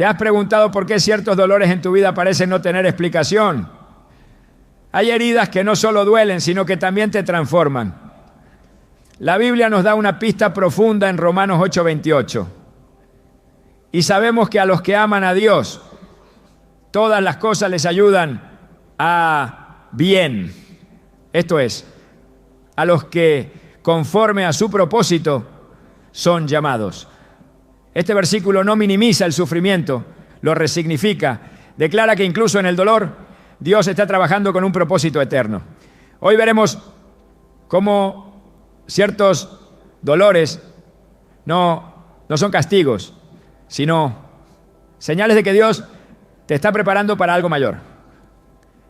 ¿Te has preguntado por qué ciertos dolores en tu vida parecen no tener explicación? Hay heridas que no solo duelen, sino que también te transforman. La Biblia nos da una pista profunda en Romanos 8:28. Y sabemos que a los que aman a Dios, todas las cosas les ayudan a bien. Esto es, a los que conforme a su propósito son llamados. Este versículo no minimiza el sufrimiento, lo resignifica. Declara que incluso en el dolor, Dios está trabajando con un propósito eterno. Hoy veremos cómo ciertos dolores no son castigos, sino señales de que Dios te está preparando para algo mayor.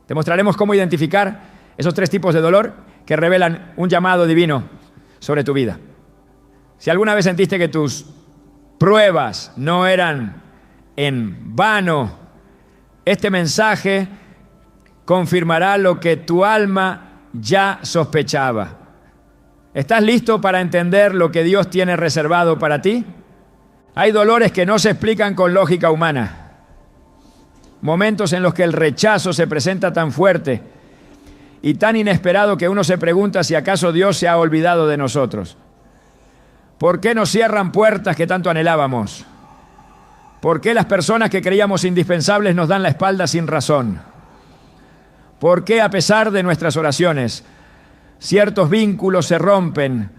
Te mostraremos cómo identificar esos 3 tipos de dolor que revelan un llamado divino sobre tu vida. Si alguna vez sentiste que tus pruebas no eran en vano, este mensaje confirmará lo que tu alma ya sospechaba. ¿Estás listo para entender lo que Dios tiene reservado para ti? Hay dolores que no se explican con lógica humana. Momentos en los que el rechazo se presenta tan fuerte y tan inesperado que uno se pregunta si acaso Dios se ha olvidado de nosotros. ¿Por qué nos cierran puertas que tanto anhelábamos? ¿Por qué las personas que creíamos indispensables nos dan la espalda sin razón? ¿Por qué, a pesar de nuestras oraciones, ciertos vínculos se rompen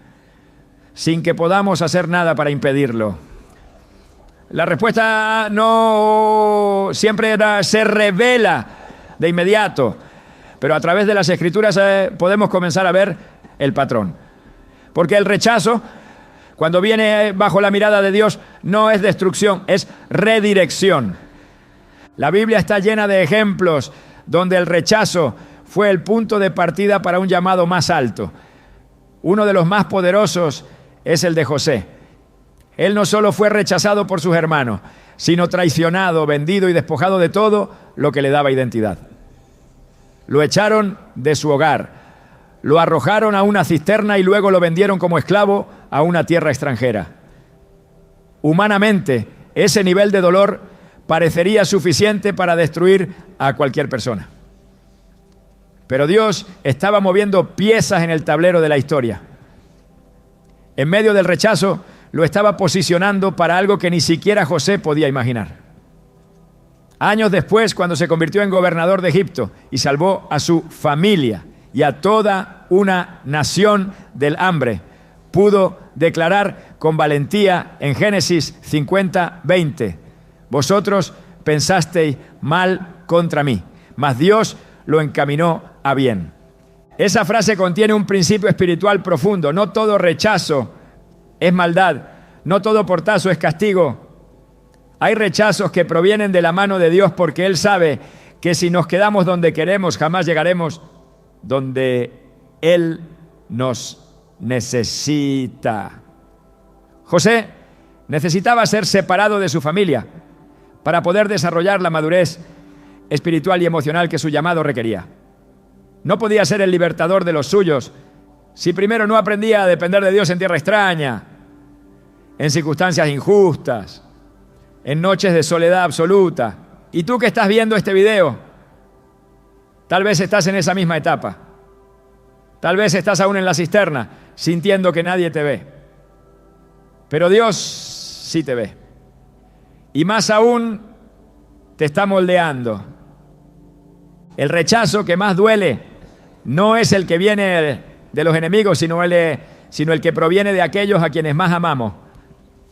sin que podamos hacer nada para impedirlo? La respuesta no siempre se revela de inmediato, pero a través de las Escrituras podemos comenzar a ver el patrón. Porque el rechazo, cuando viene bajo la mirada de Dios, no es destrucción, es redirección. La Biblia está llena de ejemplos donde el rechazo fue el punto de partida para un llamado más alto. Uno de los más poderosos es el de José. Él no solo fue rechazado por sus hermanos, sino traicionado, vendido y despojado de todo lo que le daba identidad. Lo echaron de su hogar, lo arrojaron a una cisterna y luego lo vendieron como esclavo a una tierra extranjera. Humanamente, ese nivel de dolor parecería suficiente para destruir a cualquier persona. Pero Dios estaba moviendo piezas en el tablero de la historia. En medio del rechazo, lo estaba posicionando para algo que ni siquiera José podía imaginar. Años después, cuando se convirtió en gobernador de Egipto y salvó a su familia y a toda una nación del hambre, pudo declarar con valentía en Génesis 50:20: vosotros pensasteis mal contra mí, mas Dios lo encaminó a bien. Esa frase contiene un principio espiritual profundo. No todo rechazo es maldad, no todo portazo es castigo. Hay rechazos que provienen de la mano de Dios porque Él sabe que si nos quedamos donde queremos, jamás llegaremos donde Él nos necesita. José necesitaba ser separado de su familia para poder desarrollar la madurez espiritual y emocional que su llamado requería. No podía ser el libertador de los suyos si primero no aprendía a depender de Dios en tierra extraña, en circunstancias injustas, en noches de soledad absoluta. Y tú que estás viendo este video, tal vez estás en esa misma etapa. Tal vez estás aún en la cisterna, sintiendo que nadie te ve. Pero Dios sí te ve. Y más aún, te está moldeando. El rechazo que más duele no es el que viene de los enemigos, sino el que proviene de aquellos a quienes más amamos.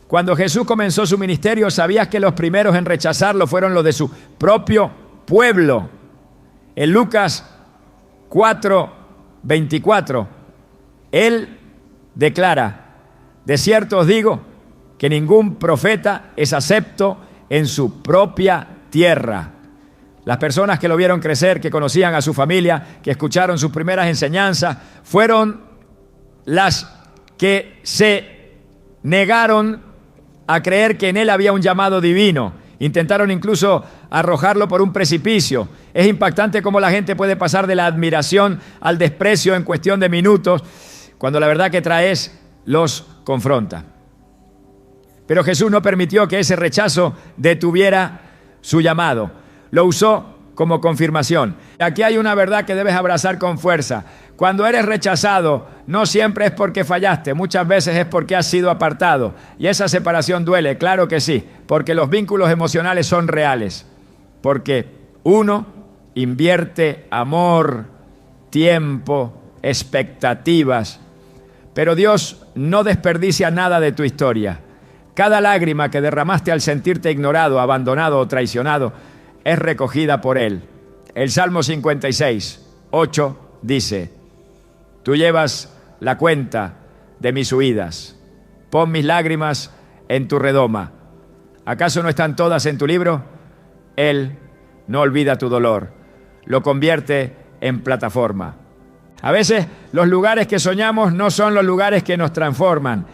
Cuando Jesús comenzó su ministerio, ¿sabías que los primeros en rechazarlo fueron los de su propio pueblo? En Lucas 4:24, Él declara: de cierto os digo que ningún profeta es acepto en su propia tierra. Las personas que lo vieron crecer, que conocían a su familia, que escucharon sus primeras enseñanzas, fueron las que se negaron a creer que en él había un llamado divino. Intentaron incluso arrojarlo por un precipicio. Es impactante cómo la gente puede pasar de la admiración al desprecio en cuestión de minutos, cuando la verdad que traes los confronta. Pero Jesús no permitió que ese rechazo detuviera su llamado. Lo usó como confirmación. Aquí hay una verdad que debes abrazar con fuerza. Cuando eres rechazado, no siempre es porque fallaste, muchas veces es porque has sido apartado. Y esa separación duele, claro que sí, porque los vínculos emocionales son reales. Porque uno invierte amor, tiempo, expectativas. Pero Dios no desperdicia nada de tu historia. Cada lágrima que derramaste al sentirte ignorado, abandonado o traicionado es recogida por Él. El Salmo 56, 8 dice: tú llevas la cuenta de mis huidas. Pon mis lágrimas en tu redoma. ¿Acaso no están todas en tu libro? Él no olvida tu dolor. Lo convierte en plataforma. A veces los lugares que soñamos no son los lugares que nos transforman.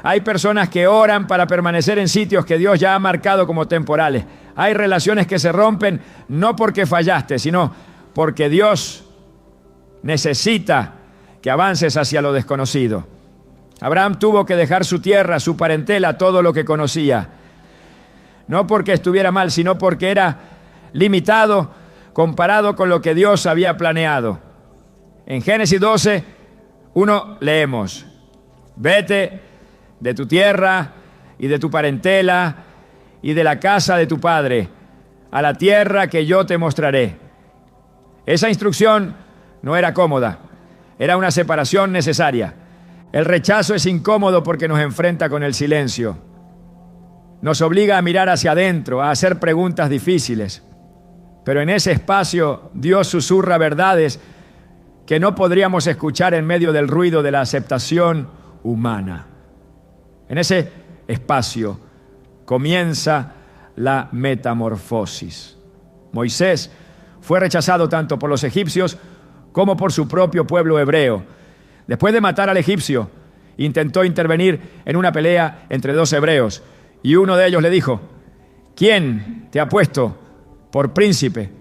Hay personas que oran para permanecer en sitios que Dios ya ha marcado como temporales. Hay relaciones que se rompen no porque fallaste, sino porque Dios necesita que avances hacia lo desconocido. Abraham tuvo que dejar su tierra, su parentela, todo lo que conocía. No porque estuviera mal, sino porque era limitado comparado con lo que Dios había planeado. En Génesis 12, 1 leemos: vete de tu tierra y de tu parentela y de la casa de tu padre a la tierra que yo te mostraré. Esa instrucción no era cómoda, era una separación necesaria. El rechazo es incómodo porque nos enfrenta con el silencio. Nos obliga a mirar hacia adentro, a hacer preguntas difíciles. Pero en ese espacio Dios susurra verdades que no podríamos escuchar en medio del ruido de la aceptación humana. En ese espacio comienza la metamorfosis. Moisés fue rechazado tanto por los egipcios como por su propio pueblo hebreo. Después de matar al egipcio, intentó intervenir en una pelea entre dos hebreos, y uno de ellos le dijo: ¿quién te ha puesto por príncipe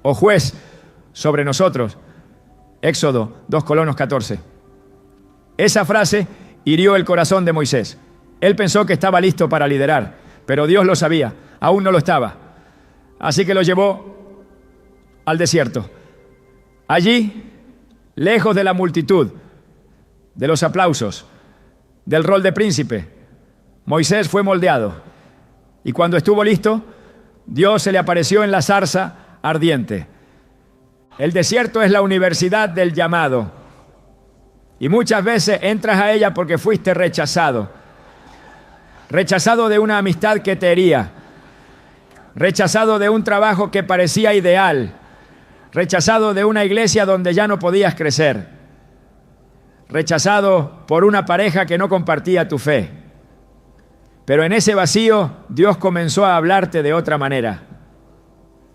o juez sobre nosotros? Éxodo 2:14. Esa frase hirió el corazón de Moisés. Él pensó que estaba listo para liderar, pero Dios lo sabía, aún no lo estaba. Así que lo llevó al desierto. Allí, lejos de la multitud, de los aplausos, del rol de príncipe, Moisés fue moldeado. Y cuando estuvo listo, Dios se le apareció en la zarza ardiente. El desierto es la universidad del llamado. Y muchas veces entras a ella porque fuiste rechazado. Rechazado de una amistad que te hería. Rechazado de un trabajo que parecía ideal. Rechazado de una iglesia donde ya no podías crecer. Rechazado por una pareja que no compartía tu fe. Pero en ese vacío, Dios comenzó a hablarte de otra manera.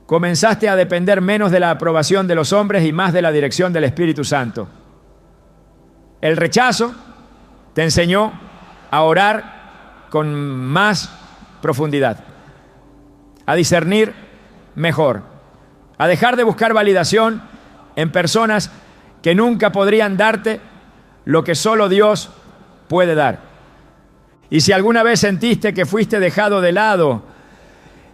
Comenzaste a depender menos de la aprobación de los hombres y más de la dirección del Espíritu Santo. El rechazo te enseñó a orar con más profundidad, a discernir mejor, a dejar de buscar validación en personas que nunca podrían darte lo que solo Dios puede dar. Y si alguna vez sentiste que fuiste dejado de lado,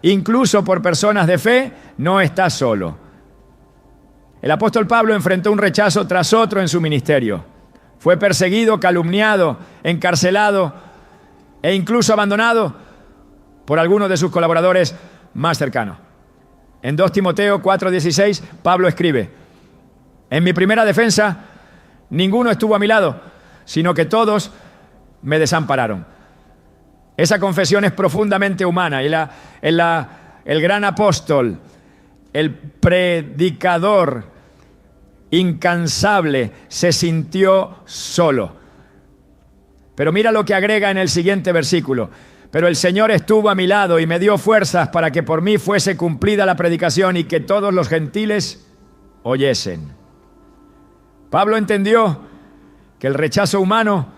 incluso por personas de fe, no estás solo. El apóstol Pablo enfrentó un rechazo tras otro en su ministerio. Fue perseguido, calumniado, encarcelado e incluso abandonado por algunos de sus colaboradores más cercanos. En 2 Timoteo 4:16, Pablo escribe: en mi primera defensa, ninguno estuvo a mi lado, sino que todos me desampararon. Esa confesión es profundamente humana. Y el gran apóstol, el predicador incansable, se sintió solo. Pero mira lo que agrega en el siguiente versículo: pero el Señor estuvo a mi lado y me dio fuerzas para que por mí fuese cumplida la predicación y que todos los gentiles oyesen. Pablo entendió que el rechazo humano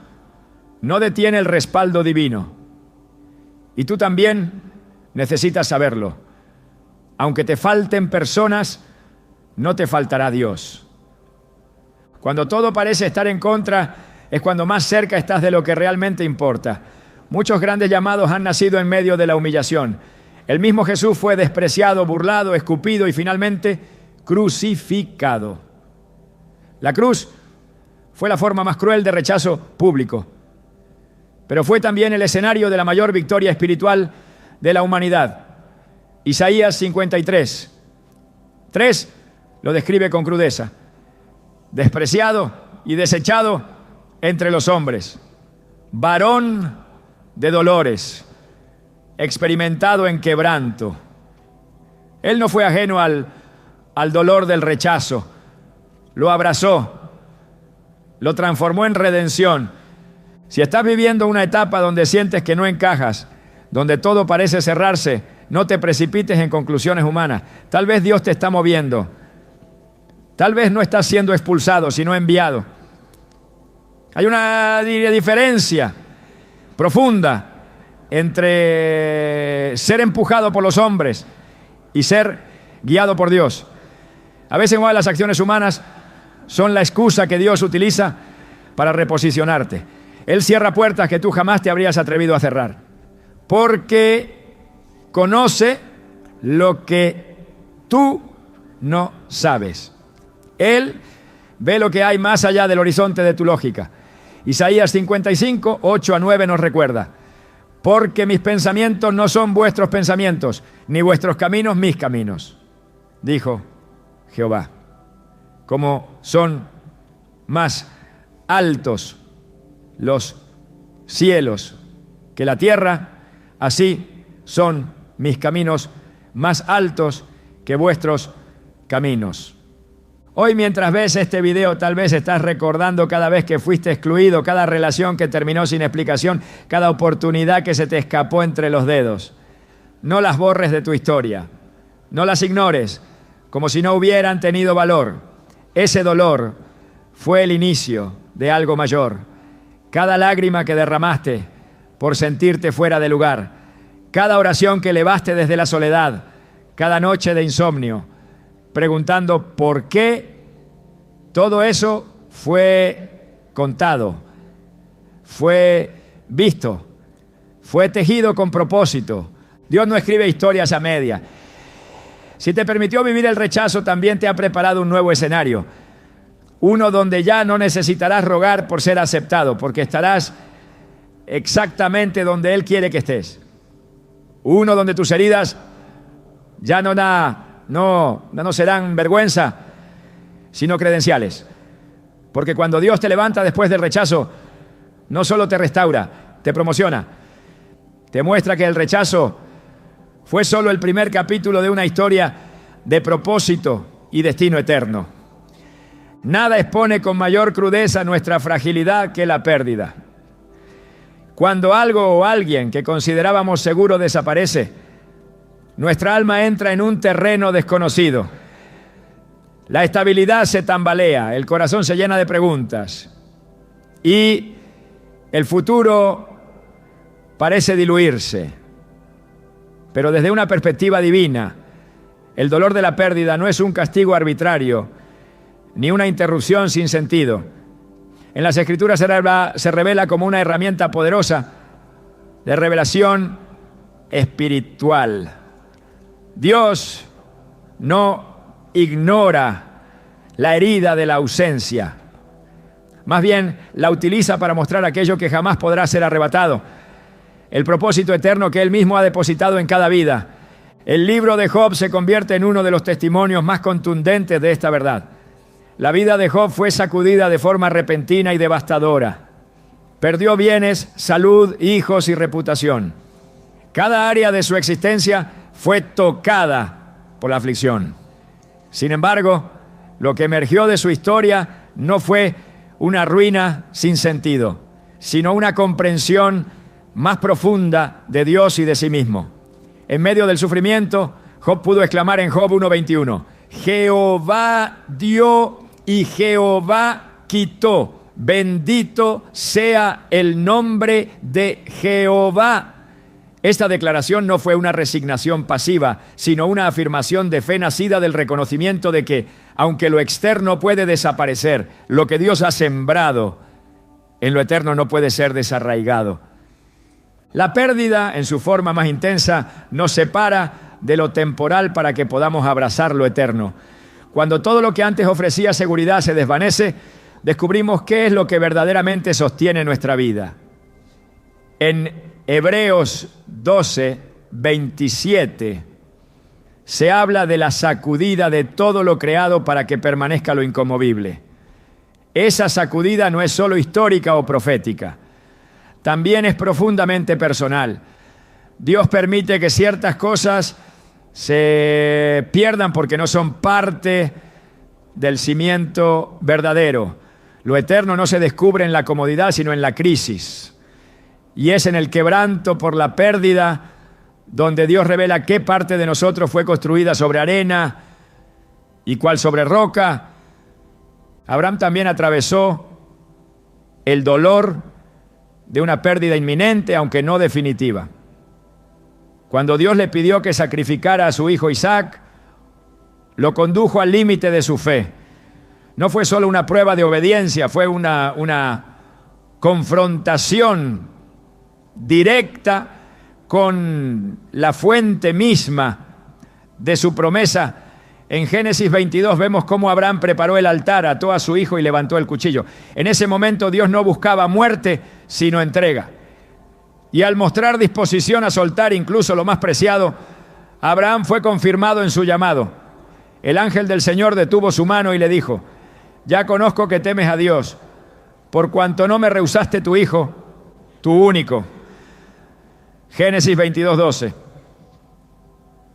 no detiene el respaldo divino. Y tú también necesitas saberlo. Aunque te falten personas, no te faltará Dios. Cuando todo parece estar en contra, es cuando más cerca estás de lo que realmente importa. Muchos grandes llamados han nacido en medio de la humillación. El mismo Jesús fue despreciado, burlado, escupido y finalmente crucificado. La cruz fue la forma más cruel de rechazo público, pero fue también el escenario de la mayor victoria espiritual de la humanidad. Isaías 53:3 lo describe con crudeza: despreciado y desechado entre los hombres, varón de dolores, experimentado en quebranto. Él no fue ajeno al dolor del rechazo, lo abrazó, lo transformó en redención. Si estás viviendo una etapa donde sientes que no encajas, donde todo parece cerrarse, no te precipites en conclusiones humanas. Tal vez Dios te está moviendo. Tal vez no estás siendo expulsado, sino enviado. Hay una diferencia profunda entre ser empujado por los hombres y ser guiado por Dios. A veces las acciones humanas son la excusa que Dios utiliza para reposicionarte. Él cierra puertas que tú jamás te habrías atrevido a cerrar, porque conoce lo que tú no sabes. Él ve lo que hay más allá del horizonte de tu lógica. Isaías 55, 8-9 nos recuerda: porque mis pensamientos no son vuestros pensamientos, ni vuestros caminos mis caminos, dijo Jehová. Como son más altos los cielos que la tierra, así son mis caminos más altos que vuestros caminos. Hoy, mientras ves este video, tal vez estás recordando cada vez que fuiste excluido, cada relación que terminó sin explicación, cada oportunidad que se te escapó entre los dedos. No las borres de tu historia, no las ignores, como si no hubieran tenido valor. Ese dolor fue el inicio de algo mayor. Cada lágrima que derramaste por sentirte fuera de lugar, cada oración que elevaste desde la soledad, cada noche de insomnio, preguntando por qué, todo eso fue contado, fue visto, fue tejido con propósito. Dios no escribe historias a media. Si te permitió vivir el rechazo, también te ha preparado un nuevo escenario. Uno donde ya no necesitarás rogar por ser aceptado, porque estarás exactamente donde Él quiere que estés. Uno donde tus heridas ya no serán vergüenza, sino credenciales. Porque cuando Dios te levanta después del rechazo, no solo te restaura, te promociona. Te muestra que el rechazo fue solo el primer capítulo de una historia de propósito y destino eterno. Nada expone con mayor crudeza nuestra fragilidad que la pérdida. Cuando algo o alguien que considerábamos seguro desaparece, nuestra alma entra en un terreno desconocido. La estabilidad se tambalea, el corazón se llena de preguntas y el futuro parece diluirse. Pero desde una perspectiva divina, el dolor de la pérdida no es un castigo arbitrario ni una interrupción sin sentido. En las Escrituras se revela como una herramienta poderosa de revelación espiritual. Dios no ignora la herida de la ausencia. Más bien, la utiliza para mostrar aquello que jamás podrá ser arrebatado. El propósito eterno que Él mismo ha depositado en cada vida. El libro de Job se convierte en uno de los testimonios más contundentes de esta verdad. La vida de Job fue sacudida de forma repentina y devastadora. Perdió bienes, salud, hijos y reputación. Cada área de su existencia fue tocada por la aflicción. Sin embargo, lo que emergió de su historia no fue una ruina sin sentido, sino una comprensión más profunda de Dios y de sí mismo. En medio del sufrimiento, Job pudo exclamar en Job 1:21, Jehová dio y Jehová quitó. Bendito sea el nombre de Jehová. Esta declaración no fue una resignación pasiva, sino una afirmación de fe nacida del reconocimiento de que, aunque lo externo puede desaparecer, lo que Dios ha sembrado en lo eterno no puede ser desarraigado. La pérdida, en su forma más intensa, nos separa de lo temporal para que podamos abrazar lo eterno. Cuando todo lo que antes ofrecía seguridad se desvanece, descubrimos qué es lo que verdaderamente sostiene nuestra vida. En Hebreos 12, 27, se habla de la sacudida de todo lo creado para que permanezca lo inconmovible. Esa sacudida no es solo histórica o profética, también es profundamente personal. Dios permite que ciertas cosas se pierdan porque no son parte del cimiento verdadero. Lo eterno no se descubre en la comodidad, sino en la crisis. Y es en el quebranto por la pérdida donde Dios revela qué parte de nosotros fue construida sobre arena y cuál sobre roca. Abraham también atravesó el dolor de una pérdida inminente, aunque no definitiva. Cuando Dios le pidió que sacrificara a su hijo Isaac, lo condujo al límite de su fe. No fue solo una prueba de obediencia, fue una confrontación directa con la fuente misma de su promesa. En Génesis 22 vemos cómo Abraham preparó el altar, ató a su hijo y levantó el cuchillo. En ese momento Dios no buscaba muerte, sino entrega. Y al mostrar disposición a soltar incluso lo más preciado, Abraham fue confirmado en su llamado. El ángel del Señor detuvo su mano y le dijo: ya conozco que temes a Dios, por cuanto no me rehusaste tu hijo, tu único. Génesis 22, 12.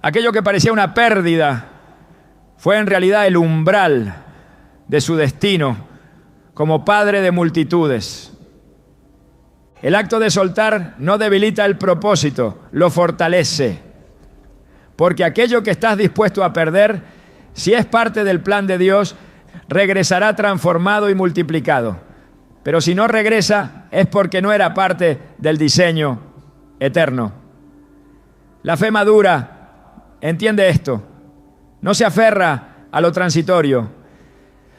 Aquello que parecía una pérdida fue en realidad el umbral de su destino como padre de multitudes. El acto de soltar no debilita el propósito, lo fortalece. Porque aquello que estás dispuesto a perder, si es parte del plan de Dios, regresará transformado y multiplicado. Pero si no regresa, es porque no era parte del diseño eterno. La fe madura entiende esto. No se aferra a lo transitorio.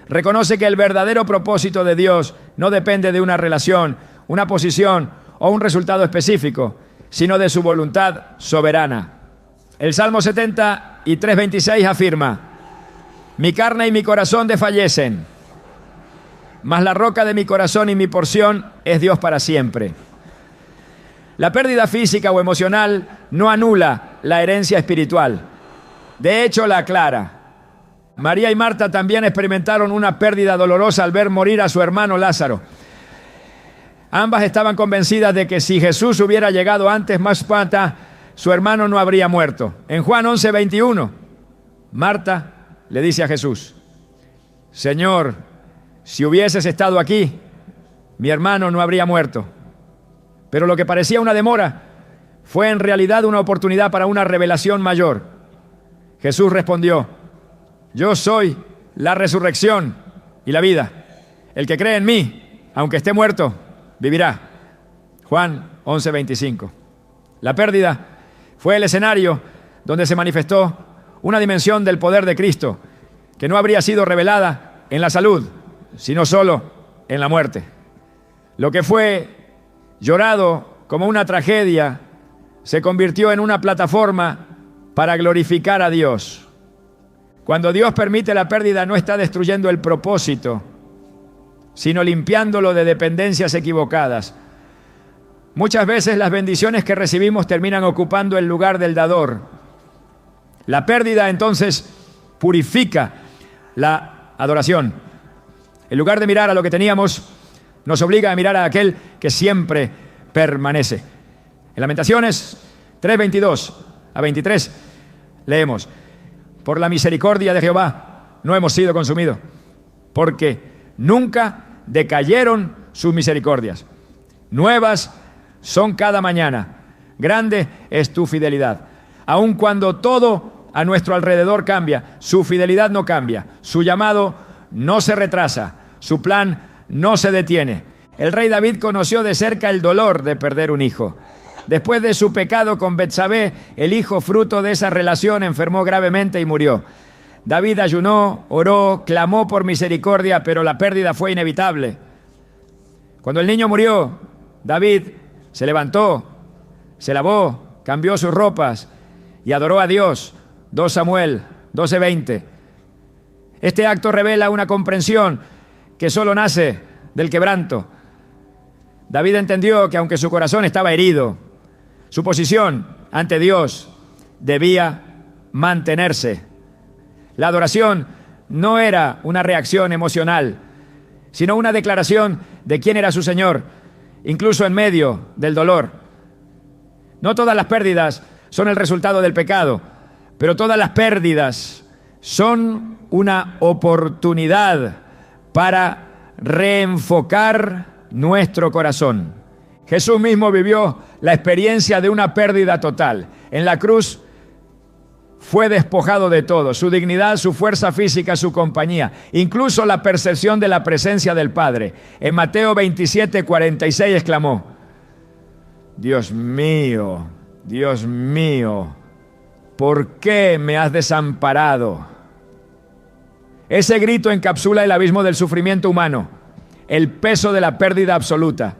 Reconoce que el verdadero propósito de Dios no depende de una relación, una posición o un resultado específico, sino de su voluntad soberana. El Salmo 73, 26 afirma: mi carne y mi corazón desfallecen, mas la roca de mi corazón y mi porción es Dios para siempre. La pérdida física o emocional no anula la herencia espiritual. De hecho, la aclara. María y Marta también experimentaron una pérdida dolorosa al ver morir a su hermano Lázaro. Ambas estaban convencidas de que si Jesús hubiera llegado antes, más pronto, su hermano no habría muerto. En Juan 11, 21, Marta le dice a Jesús: Señor, si hubieses estado aquí, mi hermano no habría muerto. Pero lo que parecía una demora fue en realidad una oportunidad para una revelación mayor. Jesús respondió: yo soy la resurrección y la vida. El que cree en mí, aunque esté muerto, vivirá. Juan 11, 25. La pérdida fue el escenario donde se manifestó una dimensión del poder de Cristo que no habría sido revelada en la salud, sino solo en la muerte. Lo que fue llorado como una tragedia se convirtió en una plataforma para glorificar a Dios. Cuando Dios permite la pérdida, no está destruyendo el propósito, sino limpiándolo de dependencias equivocadas. Muchas veces las bendiciones que recibimos terminan ocupando el lugar del dador. La pérdida entonces purifica la adoración. En lugar de mirar a lo que teníamos, nos obliga a mirar a aquel que siempre permanece. En Lamentaciones 3:22 a 23 leemos: por la misericordia de Jehová no hemos sido consumidos, porque nunca decayeron sus misericordias. Nuevas son cada mañana. Grande es tu fidelidad. Aun cuando todo a nuestro alrededor cambia, su fidelidad no cambia. Su llamado no se retrasa. Su plan no se detiene. El rey David conoció de cerca el dolor de perder un hijo. Después de su pecado con Betsabé, el hijo fruto de esa relación enfermó gravemente y murió. David ayunó, oró, clamó por misericordia, pero la pérdida fue inevitable. Cuando el niño murió, David se levantó, se lavó, cambió sus ropas y adoró a Dios. 2 Samuel 12:20. Este acto revela una comprensión que solo nace del quebranto. David entendió que aunque su corazón estaba herido, su posición ante Dios debía mantenerse. La adoración no era una reacción emocional, sino una declaración de quién era su Señor, incluso en medio del dolor. No todas las pérdidas son el resultado del pecado, pero todas las pérdidas son una oportunidad para reenfocar nuestro corazón. Jesús mismo vivió la experiencia de una pérdida total. En la cruz fue despojado de todo, su dignidad, su fuerza física, su compañía, incluso la percepción de la presencia del Padre. En Mateo 27:46 exclamó: Dios mío, ¿por qué me has desamparado? Ese grito encapsula el abismo del sufrimiento humano, el peso de la pérdida absoluta.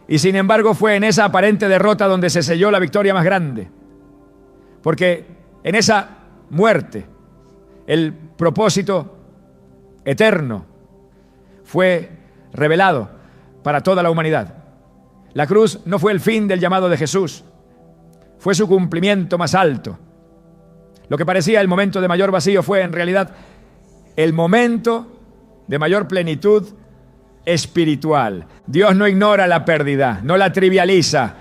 Y sin embargo fue en esa aparente derrota donde se selló la victoria más grande. Porque en esa muerte, el propósito eterno fue revelado para toda la humanidad. La cruz no fue el fin del llamado de Jesús, fue su cumplimiento más alto. Lo que parecía el momento de mayor vacío fue en realidad el momento de mayor plenitud espiritual. Dios no ignora la pérdida, no la trivializa,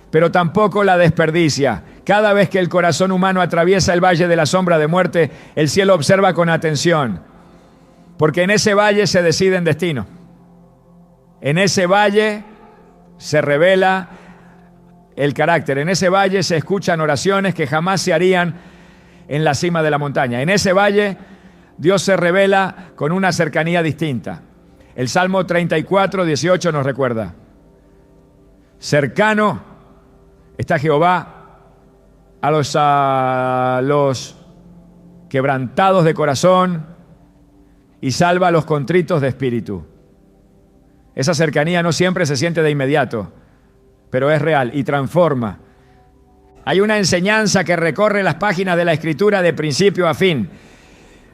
pero tampoco la desperdicia. Cada vez que el corazón humano atraviesa el valle de la sombra de muerte, el cielo observa con atención, porque en ese valle se deciden destinos. En ese valle se revela el carácter. En ese valle se escuchan oraciones que jamás se harían en la cima de la montaña. En ese valle Dios se revela con una cercanía distinta. El Salmo 34:18 nos recuerda: cercano está Jehová a los quebrantados de corazón y salva a los contritos de espíritu. Esa cercanía no siempre se siente de inmediato, pero es real y transforma. Hay una enseñanza que recorre las páginas de la Escritura de principio a fin.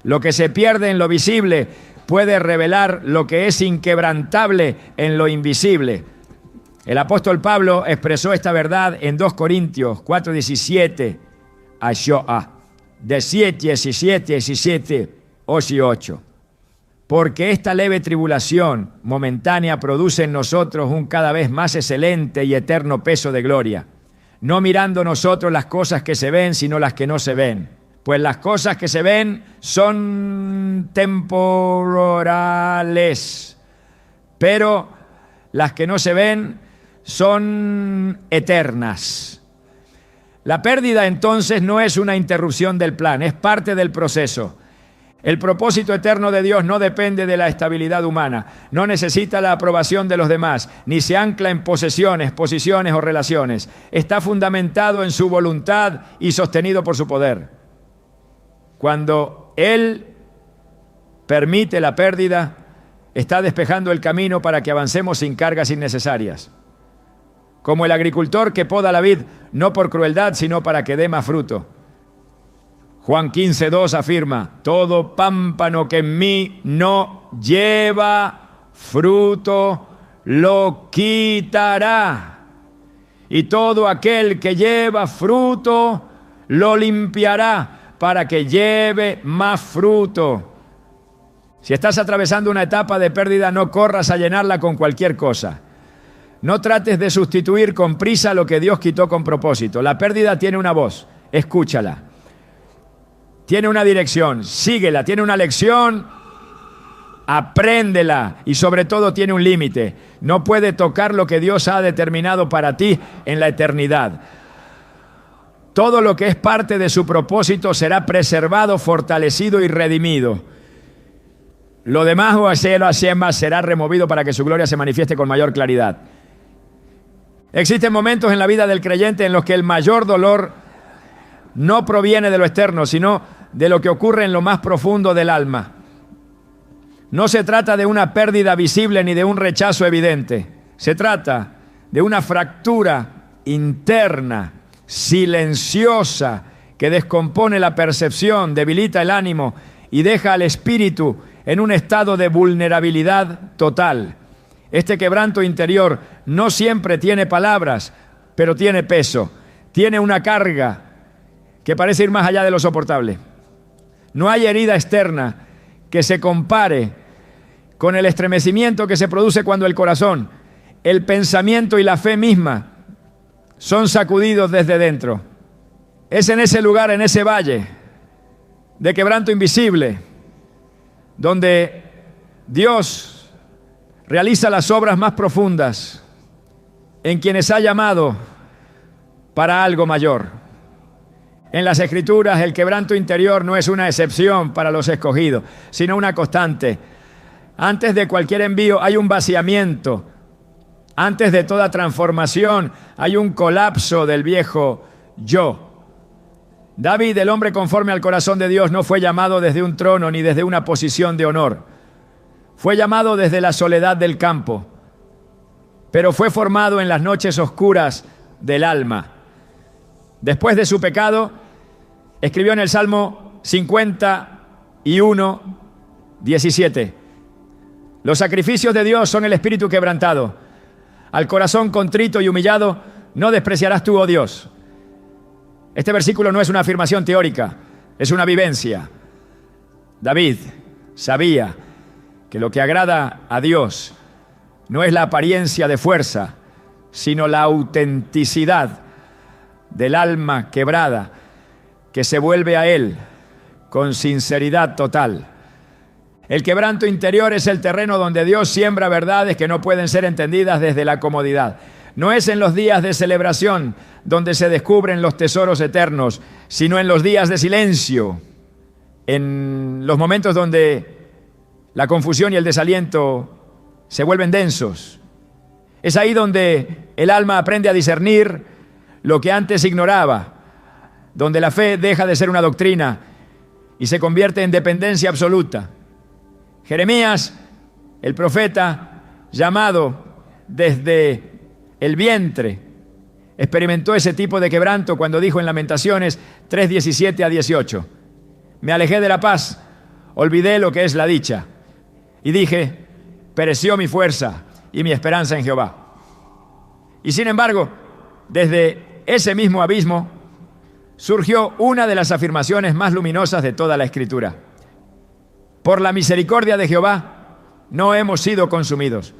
Lo que se pierde en lo visible puede revelar lo que es inquebrantable en lo invisible. El apóstol Pablo expresó esta verdad en 2 Corintios 4:17 a Shoah, de 17, 8. Porque esta leve tribulación momentánea produce en nosotros un cada vez más excelente y eterno peso de gloria, no mirando nosotros las cosas que se ven, sino las que no se ven. Pues las cosas que se ven son temporales, pero las que no se ven son eternas. La pérdida entonces no es una interrupción del plan, es parte del proceso. El propósito eterno de Dios no depende de la estabilidad humana, no necesita la aprobación de los demás, ni se ancla en posesiones, posiciones o relaciones. Está fundamentado en su voluntad y sostenido por su poder. Cuando Él permite la pérdida, está despejando el camino para que avancemos sin cargas innecesarias. Como el agricultor que poda la vid, no por crueldad, sino para que dé más fruto. Juan 15:2 afirma: todo pámpano que en mí no lleva fruto, lo quitará. Y todo aquel que lleva fruto, lo limpiará, para que lleve más fruto. Si estás atravesando una etapa de pérdida, no corras a llenarla con cualquier cosa. No trates de sustituir con prisa lo que Dios quitó con propósito. La pérdida tiene una voz, escúchala. Tiene una dirección, síguela. Tiene una lección, apréndela. Y sobre todo tiene un límite. No puede tocar lo que Dios ha determinado para ti en la eternidad. Todo lo que es parte de su propósito será preservado, fortalecido y redimido. Lo demás o será removido para que su gloria se manifieste con mayor claridad. Existen momentos en la vida del creyente en los que el mayor dolor no proviene de lo externo, sino de lo que ocurre en lo más profundo del alma. No se trata de una pérdida visible ni de un rechazo evidente. Se trata de una fractura interna, silenciosa, que descompone la percepción, debilita el ánimo y deja al espíritu en un estado de vulnerabilidad total. Este quebranto interior no siempre tiene palabras, pero tiene peso, tiene una carga que parece ir más allá de lo soportable. No hay herida externa que se compare con el estremecimiento que se produce cuando el corazón, el pensamiento y la fe misma son sacudidos desde dentro. Es en ese lugar, en ese valle de quebranto invisible, donde Dios realiza las obras más profundas en quienes ha llamado para algo mayor. En las Escrituras, el quebranto interior no es una excepción para los escogidos, sino una constante. Antes de cualquier envío hay un vaciamiento. Antes de toda transformación hay un colapso del viejo yo. David, el hombre conforme al corazón de Dios, no fue llamado desde un trono ni desde una posición de honor. Fue llamado desde la soledad del campo, pero fue formado en las noches oscuras del alma. Después de su pecado, escribió en el Salmo 51, 17: los sacrificios de Dios son el espíritu quebrantado. Al corazón contrito y humillado no despreciarás tú, oh Dios. Este versículo no es una afirmación teórica, es una vivencia. David sabía que lo que agrada a Dios no es la apariencia de fuerza, sino la autenticidad del alma quebrada que se vuelve a Él con sinceridad total. El quebranto interior es el terreno donde Dios siembra verdades que no pueden ser entendidas desde la comodidad. No es en los días de celebración donde se descubren los tesoros eternos, sino en los días de silencio, en los momentos donde la confusión y el desaliento se vuelven densos. Es ahí donde el alma aprende a discernir lo que antes ignoraba, donde la fe deja de ser una doctrina y se convierte en dependencia absoluta. Jeremías, el profeta, llamado desde el vientre, experimentó ese tipo de quebranto cuando dijo en Lamentaciones 3:17 a 18: me alejé de la paz, olvidé lo que es la dicha, y dije, pereció mi fuerza y mi esperanza en Jehová. Y sin embargo, desde ese mismo abismo surgió una de las afirmaciones más luminosas de toda la Escritura: por la misericordia de Jehová no hemos sido consumidos,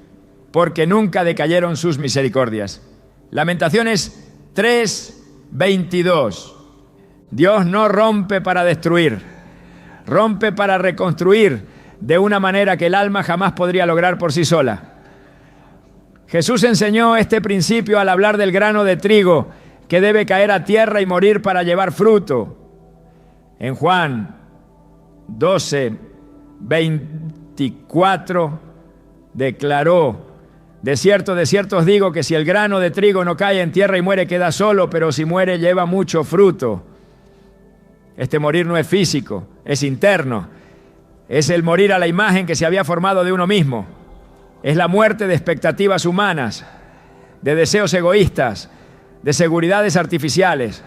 porque nunca decayeron sus misericordias. Lamentaciones 3:22. Dios no rompe para destruir, rompe para reconstruir de una manera que el alma jamás podría lograr por sí sola. Jesús enseñó este principio al hablar del grano de trigo que debe caer a tierra y morir para llevar fruto. En Juan 12:24 declaró: de cierto os digo que si el grano de trigo no cae en tierra y muere, queda solo, pero si muere, lleva mucho fruto. Este morir no es físico, es interno. Es el morir a la imagen que se había formado de uno mismo. Es la muerte de expectativas humanas, de deseos egoístas, de seguridades artificiales.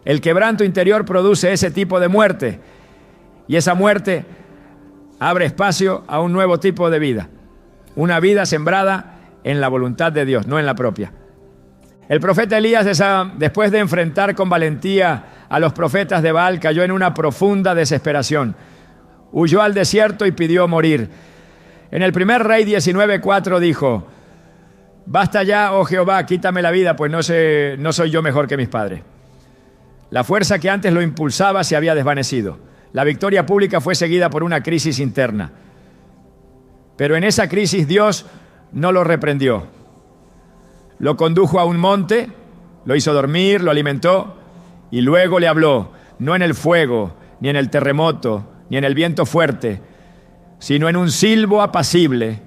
El quebranto interior produce ese tipo de muerte, y esa muerte abre espacio a un nuevo tipo de vida. Una vida sembrada en la voluntad de Dios, no en la propia. El profeta Elías, después de enfrentar con valentía a los profetas de Baal, cayó en una profunda desesperación. Huyó al desierto y pidió morir. En el primer Rey 19:4 dijo: basta ya, oh Jehová, quítame la vida, pues no soy yo mejor que mis padres. La fuerza que antes lo impulsaba se había desvanecido. La victoria pública fue seguida por una crisis interna. Pero en esa crisis Dios no lo reprendió. Lo condujo a un monte, lo hizo dormir, lo alimentó y luego le habló, no en el fuego, ni en el terremoto, ni en el viento fuerte, sino en un silbo apacible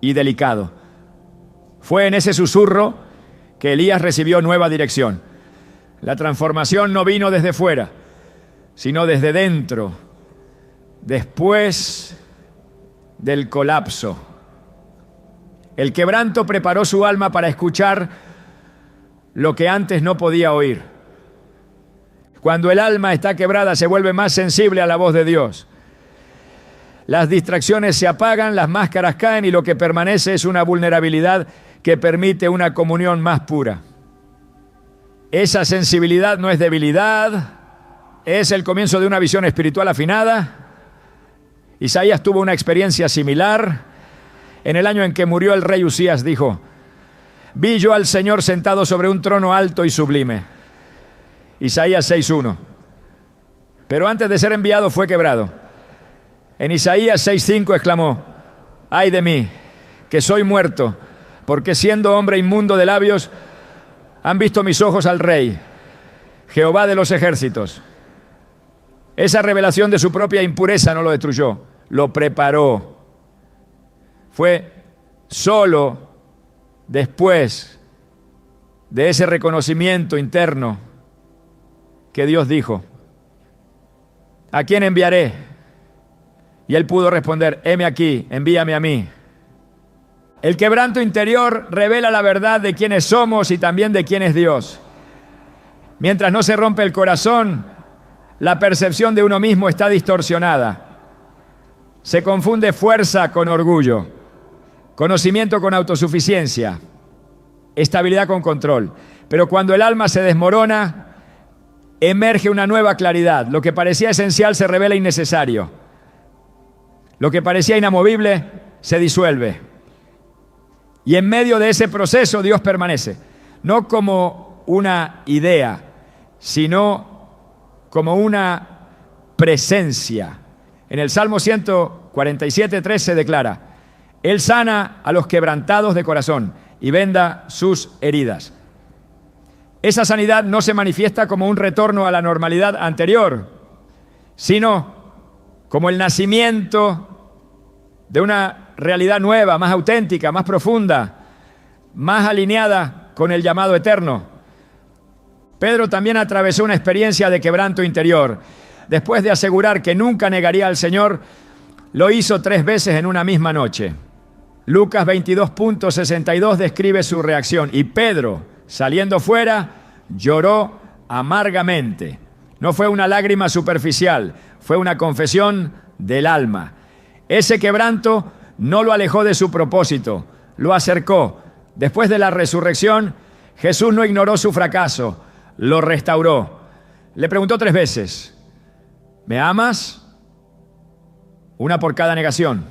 y delicado. Fue en ese susurro que Elías recibió nueva dirección. La transformación no vino desde fuera, sino desde dentro, después del colapso. El quebranto preparó su alma para escuchar lo que antes no podía oír. Cuando el alma está quebrada, se vuelve más sensible a la voz de Dios. Las distracciones se apagan, las máscaras caen y lo que permanece es una vulnerabilidad que permite una comunión más pura. Esa sensibilidad no es debilidad, es el comienzo de una visión espiritual afinada. Isaías tuvo una experiencia similar. En el año en que murió el rey Usías dijo: vi yo al Señor sentado sobre un trono alto y sublime. Isaías 6:1. Pero antes de ser enviado fue quebrado. En Isaías 6:5 exclamó: ay de mí, que soy muerto, porque siendo hombre inmundo de labios, han visto mis ojos al Rey, Jehová de los ejércitos. Esa revelación de su propia impureza no lo destruyó, lo preparó. Fue solo después de ese reconocimiento interno que Dios dijo: ¿a quién enviaré? Y él pudo responder: heme aquí, envíame a mí. El quebranto interior revela la verdad de quiénes somos y también de quién es Dios. Mientras no se rompe el corazón, la percepción de uno mismo está distorsionada. Se confunde fuerza con orgullo, conocimiento con autosuficiencia, estabilidad con control. Pero cuando el alma se desmorona, emerge una nueva claridad. Lo que parecía esencial se revela innecesario. Lo que parecía inamovible se disuelve. Y en medio de ese proceso Dios permanece, no como una idea, sino como una presencia. En el Salmo 147:3 se declara: Él sana a los quebrantados de corazón y venda sus heridas. Esa sanidad no se manifiesta como un retorno a la normalidad anterior, sino como el nacimiento de una realidad nueva, más auténtica, más profunda, más alineada con el llamado eterno. Pedro también atravesó una experiencia de quebranto interior. Después de asegurar que nunca negaría al Señor, lo hizo 3 veces en una misma noche. Lucas 22:62 describe su reacción. Y Pedro, saliendo fuera, lloró amargamente. No fue una lágrima superficial, fue una confesión del alma. Ese quebranto no lo alejó de su propósito, lo acercó. Después de la resurrección, Jesús no ignoró su fracaso, lo restauró. Le preguntó 3 veces: ¿me amas? Una por cada negación.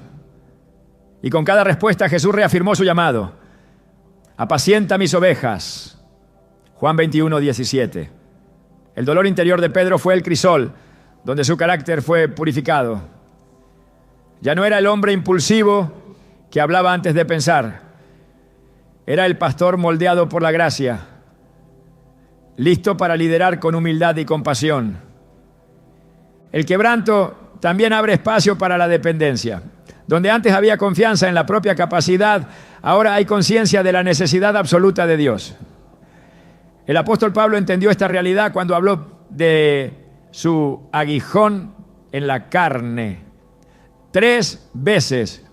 Y con cada respuesta Jesús reafirmó su llamado: apacienta mis ovejas. Juan 21:17. El dolor interior de Pedro fue el crisol, donde su carácter fue purificado. Ya no era el hombre impulsivo que hablaba antes de pensar. Era el pastor moldeado por la gracia, listo para liderar con humildad y compasión. El quebranto también abre espacio para la dependencia. Donde antes había confianza en la propia capacidad, ahora hay conciencia de la necesidad absoluta de Dios. El apóstol Pablo entendió esta realidad cuando habló de su aguijón en la carne. 3 veces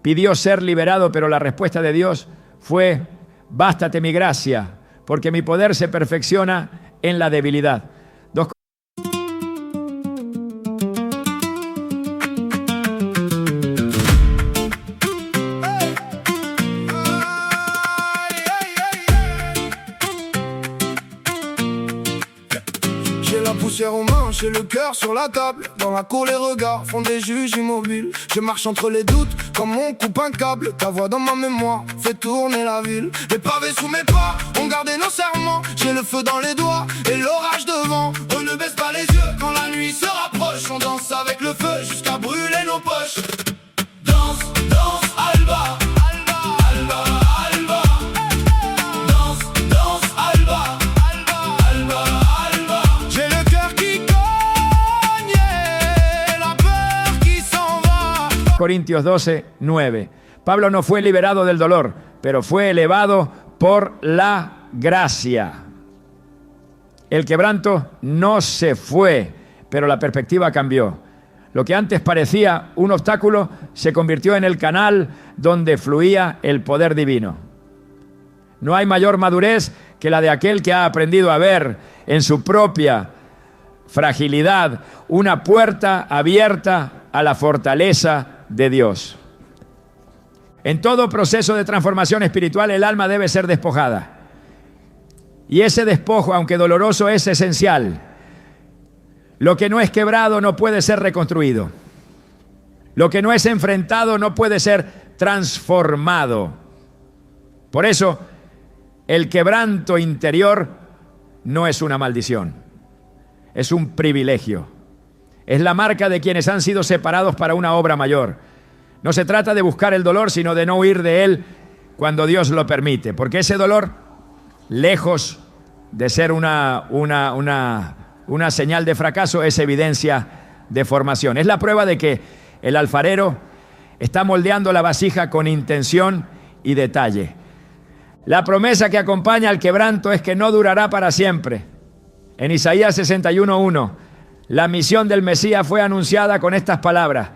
pidió ser liberado, pero la respuesta de Dios fue: bástate mi gracia, porque mi poder se perfecciona en la debilidad. Poussière aux mains, j'ai le cœur sur la table. Dans la cour, les regards font des juges immobiles. Je marche entre les doutes, comme on coupe un câble. Ta voix dans ma mémoire fait tourner la ville. Les pavés sous mes pas ont gardé nos serments. J'ai le feu dans les doigts et l'orage devant. On ne baisse pas les yeux quand la nuit se rapproche. On danse avec le feu jusqu'à brûler nos poches. Danse, danse, Alba. Corintios 12:9. Pablo no fue liberado del dolor, pero fue elevado por la gracia. El quebranto no se fue, pero la perspectiva cambió. Lo que antes parecía un obstáculo se convirtió en el canal donde fluía el poder divino. No hay mayor madurez que la de aquel que ha aprendido a ver en su propia fragilidad una puerta abierta a la fortaleza de Dios. En todo proceso de transformación espiritual, el alma debe ser despojada. Y ese despojo, aunque doloroso, es esencial. Lo que no es quebrado no puede ser reconstruido. Lo que no es enfrentado no puede ser transformado. Por eso, el quebranto interior no es una maldición, es un privilegio. Es la marca de quienes han sido separados para una obra mayor. No se trata de buscar el dolor, sino de no huir de él cuando Dios lo permite. Porque ese dolor, lejos de ser una señal de fracaso, es evidencia de formación. Es la prueba de que el alfarero está moldeando la vasija con intención y detalle. La promesa que acompaña al quebranto es que no durará para siempre. En Isaías 61:1, la misión del Mesías fue anunciada con estas palabras: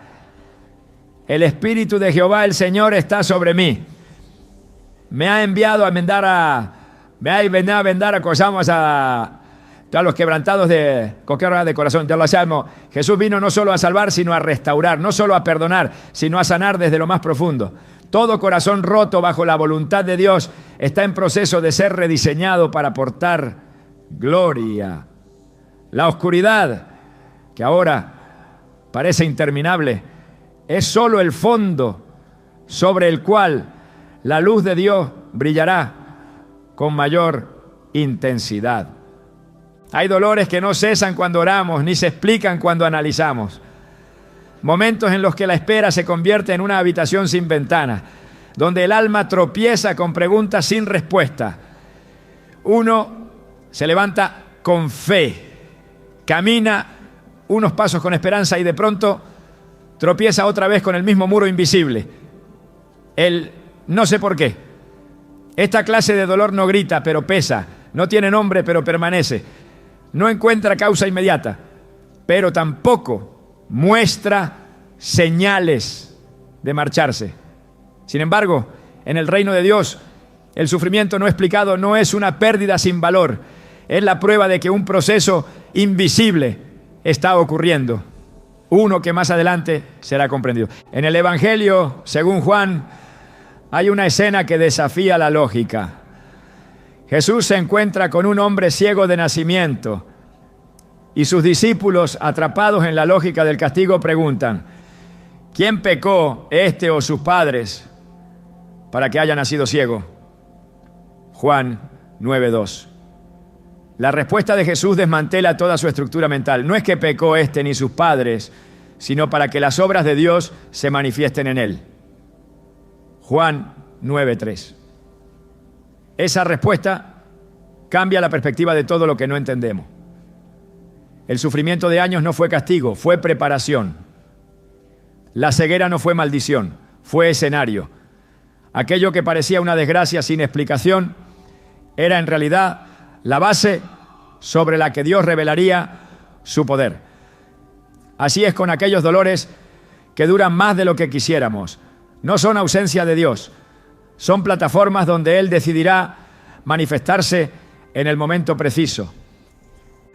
el Espíritu de Jehová el Señor está sobre mí. Me ha enviado a vendar a los quebrantados de corazón. Te lo salmo. Jesús vino no solo a salvar, sino a restaurar, no solo a perdonar, sino a sanar desde lo más profundo. Todo corazón roto bajo la voluntad de Dios está en proceso de ser rediseñado para aportar gloria. La oscuridad, que ahora parece interminable, es solo el fondo sobre el cual la luz de Dios brillará con mayor intensidad. Hay dolores que no cesan cuando oramos, ni se explican cuando analizamos. Momentos en los que la espera se convierte en una habitación sin ventana, donde el alma tropieza con preguntas sin respuesta. Uno se levanta con fe, camina unos pasos con esperanza y de pronto tropieza otra vez con el mismo muro invisible. El no sé por qué. Esta clase de dolor no grita, pero pesa. No tiene nombre, pero permanece. No encuentra causa inmediata, pero tampoco muestra señales de marcharse. Sin embargo, en el reino de Dios, el sufrimiento no explicado no es una pérdida sin valor. Es la prueba de que un proceso invisible está ocurriendo. Uno que más adelante será comprendido. En el Evangelio, según Juan, hay una escena que desafía la lógica. Jesús se encuentra con un hombre ciego de nacimiento y sus discípulos, atrapados en la lógica del castigo, preguntan: ¿quién pecó, este o sus padres, para que haya nacido ciego? Juan 9:2. La respuesta de Jesús desmantela toda su estructura mental. No es que pecó este ni sus padres, sino para que las obras de Dios se manifiesten en él. Juan 9:3. Esa respuesta cambia la perspectiva de todo lo que no entendemos. El sufrimiento de años no fue castigo, fue preparación. La ceguera no fue maldición, fue escenario. Aquello que parecía una desgracia sin explicación era en realidad la base sobre la que Dios revelaría su poder. Así es con aquellos dolores que duran más de lo que quisiéramos. No son ausencia de Dios, son plataformas donde Él decidirá manifestarse en el momento preciso.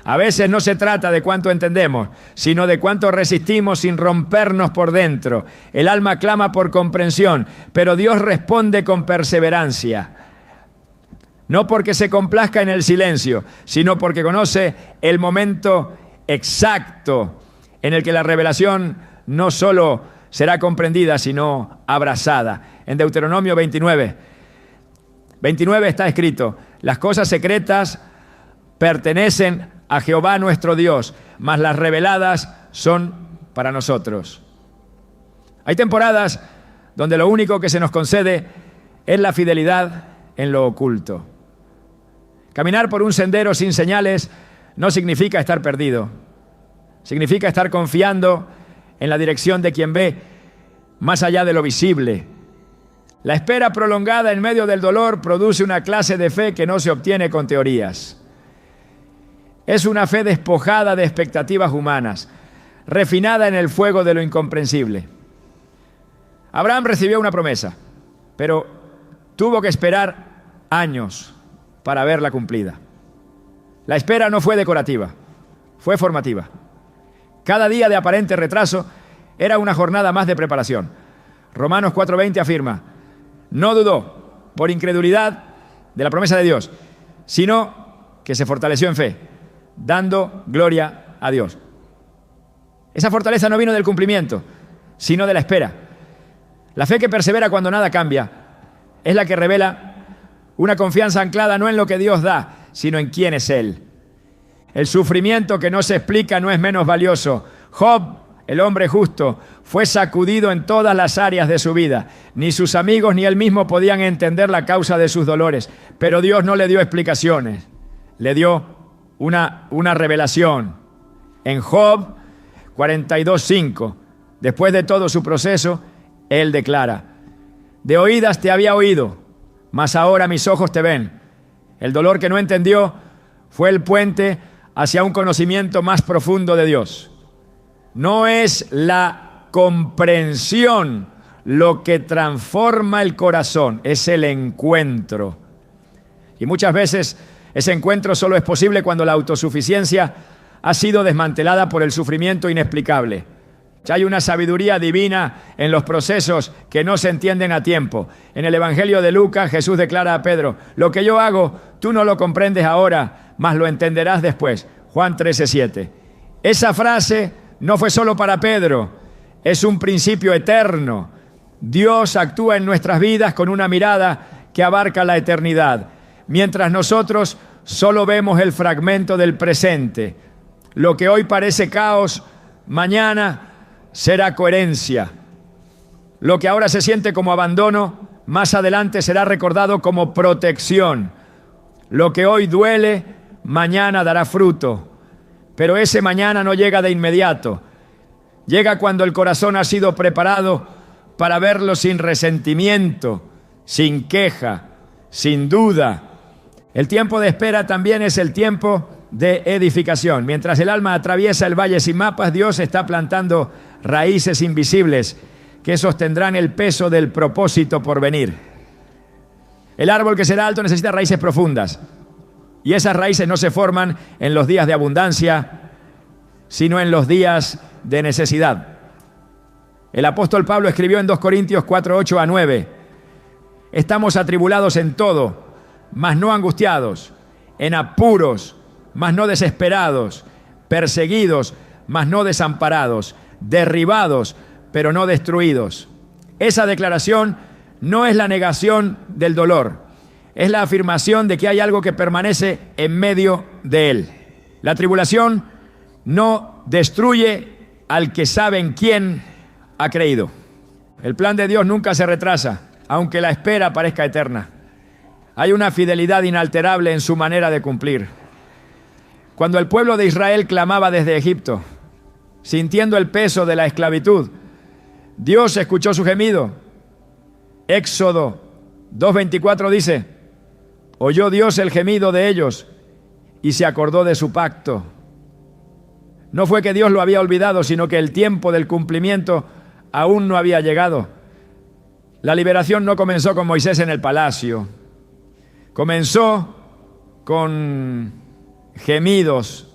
A veces no se trata de cuánto entendemos, sino de cuánto resistimos sin rompernos por dentro. El alma clama por comprensión, pero Dios responde con perseverancia. No porque se complazca en el silencio, sino porque conoce el momento exacto en el que la revelación no solo será comprendida, sino abrazada. En Deuteronomio 29 está escrito: las cosas secretas pertenecen a Jehová nuestro Dios, mas las reveladas son para nosotros. Hay temporadas donde lo único que se nos concede es la fidelidad en lo oculto. Caminar por un sendero sin señales no significa estar perdido. Significa estar confiando en la dirección de quien ve más allá de lo visible. La espera prolongada en medio del dolor produce una clase de fe que no se obtiene con teorías. Es una fe despojada de expectativas humanas, refinada en el fuego de lo incomprensible. Abraham recibió una promesa, pero tuvo que esperar años. para verla cumplida. La espera no fue decorativa, fue formativa. Cada día de aparente retraso era una jornada más de preparación. Romanos 4:20 afirma: no dudó por incredulidad de la promesa de Dios, sino que se fortaleció en fe, dando gloria a Dios. Esa fortaleza no vino del cumplimiento, sino de la espera. La fe que persevera cuando nada cambia es la que revela una confianza anclada no en lo que Dios da, sino en quién es Él. El sufrimiento que no se explica no es menos valioso. Job, el hombre justo, fue sacudido en todas las áreas de su vida. Ni sus amigos ni él mismo podían entender la causa de sus dolores, pero Dios no le dio explicaciones, le dio una revelación. En Job 42:5, después de todo su proceso, él declara: de oídas te había oído, mas ahora mis ojos te ven. El dolor que no entendió fue el puente hacia un conocimiento más profundo de Dios. No es la comprensión lo que transforma el corazón, es el encuentro. Y muchas veces ese encuentro solo es posible cuando la autosuficiencia ha sido desmantelada por el sufrimiento inexplicable. Hay una sabiduría divina en los procesos que no se entienden a tiempo. En el Evangelio de Lucas, Jesús declara a Pedro: lo que yo hago, tú no lo comprendes ahora, mas lo entenderás después. Juan 13:7. Esa frase no fue solo para Pedro, es un principio eterno. Dios actúa en nuestras vidas con una mirada que abarca la eternidad, mientras nosotros solo vemos el fragmento del presente. Lo que hoy parece caos, mañana será coherencia. Lo que ahora se siente como abandono, más adelante será recordado como protección. Lo que hoy duele, mañana dará fruto. Pero ese mañana no llega de inmediato. Llega cuando el corazón ha sido preparado para verlo sin resentimiento, sin queja, sin duda. El tiempo de espera también es el tiempo de edificación. Mientras el alma atraviesa el valle sin mapas, Dios está plantando raíces invisibles que sostendrán el peso del propósito por venir. El árbol que será alto necesita raíces profundas, y esas raíces no se forman en los días de abundancia, sino en los días de necesidad. El apóstol Pablo escribió en 2 Corintios 4:8-9: estamos atribulados en todo, mas no angustiados, en apuros, mas no desesperados, perseguidos, mas no desamparados, derribados, pero no destruidos. Esa declaración no es la negación del dolor, es la afirmación de que hay algo que permanece en medio de él. La tribulación no destruye al que sabe en quién ha creído. El plan de Dios nunca se retrasa, aunque la espera parezca eterna. Hay una fidelidad inalterable en su manera de cumplir. Cuando el pueblo de Israel clamaba desde Egipto, sintiendo el peso de la esclavitud, Dios escuchó su gemido. Éxodo 2:24 dice: oyó Dios el gemido de ellos y se acordó de su pacto. No fue que Dios lo había olvidado, sino que el tiempo del cumplimiento aún no había llegado. La liberación no comenzó con Moisés en el palacio. Comenzó con gemidos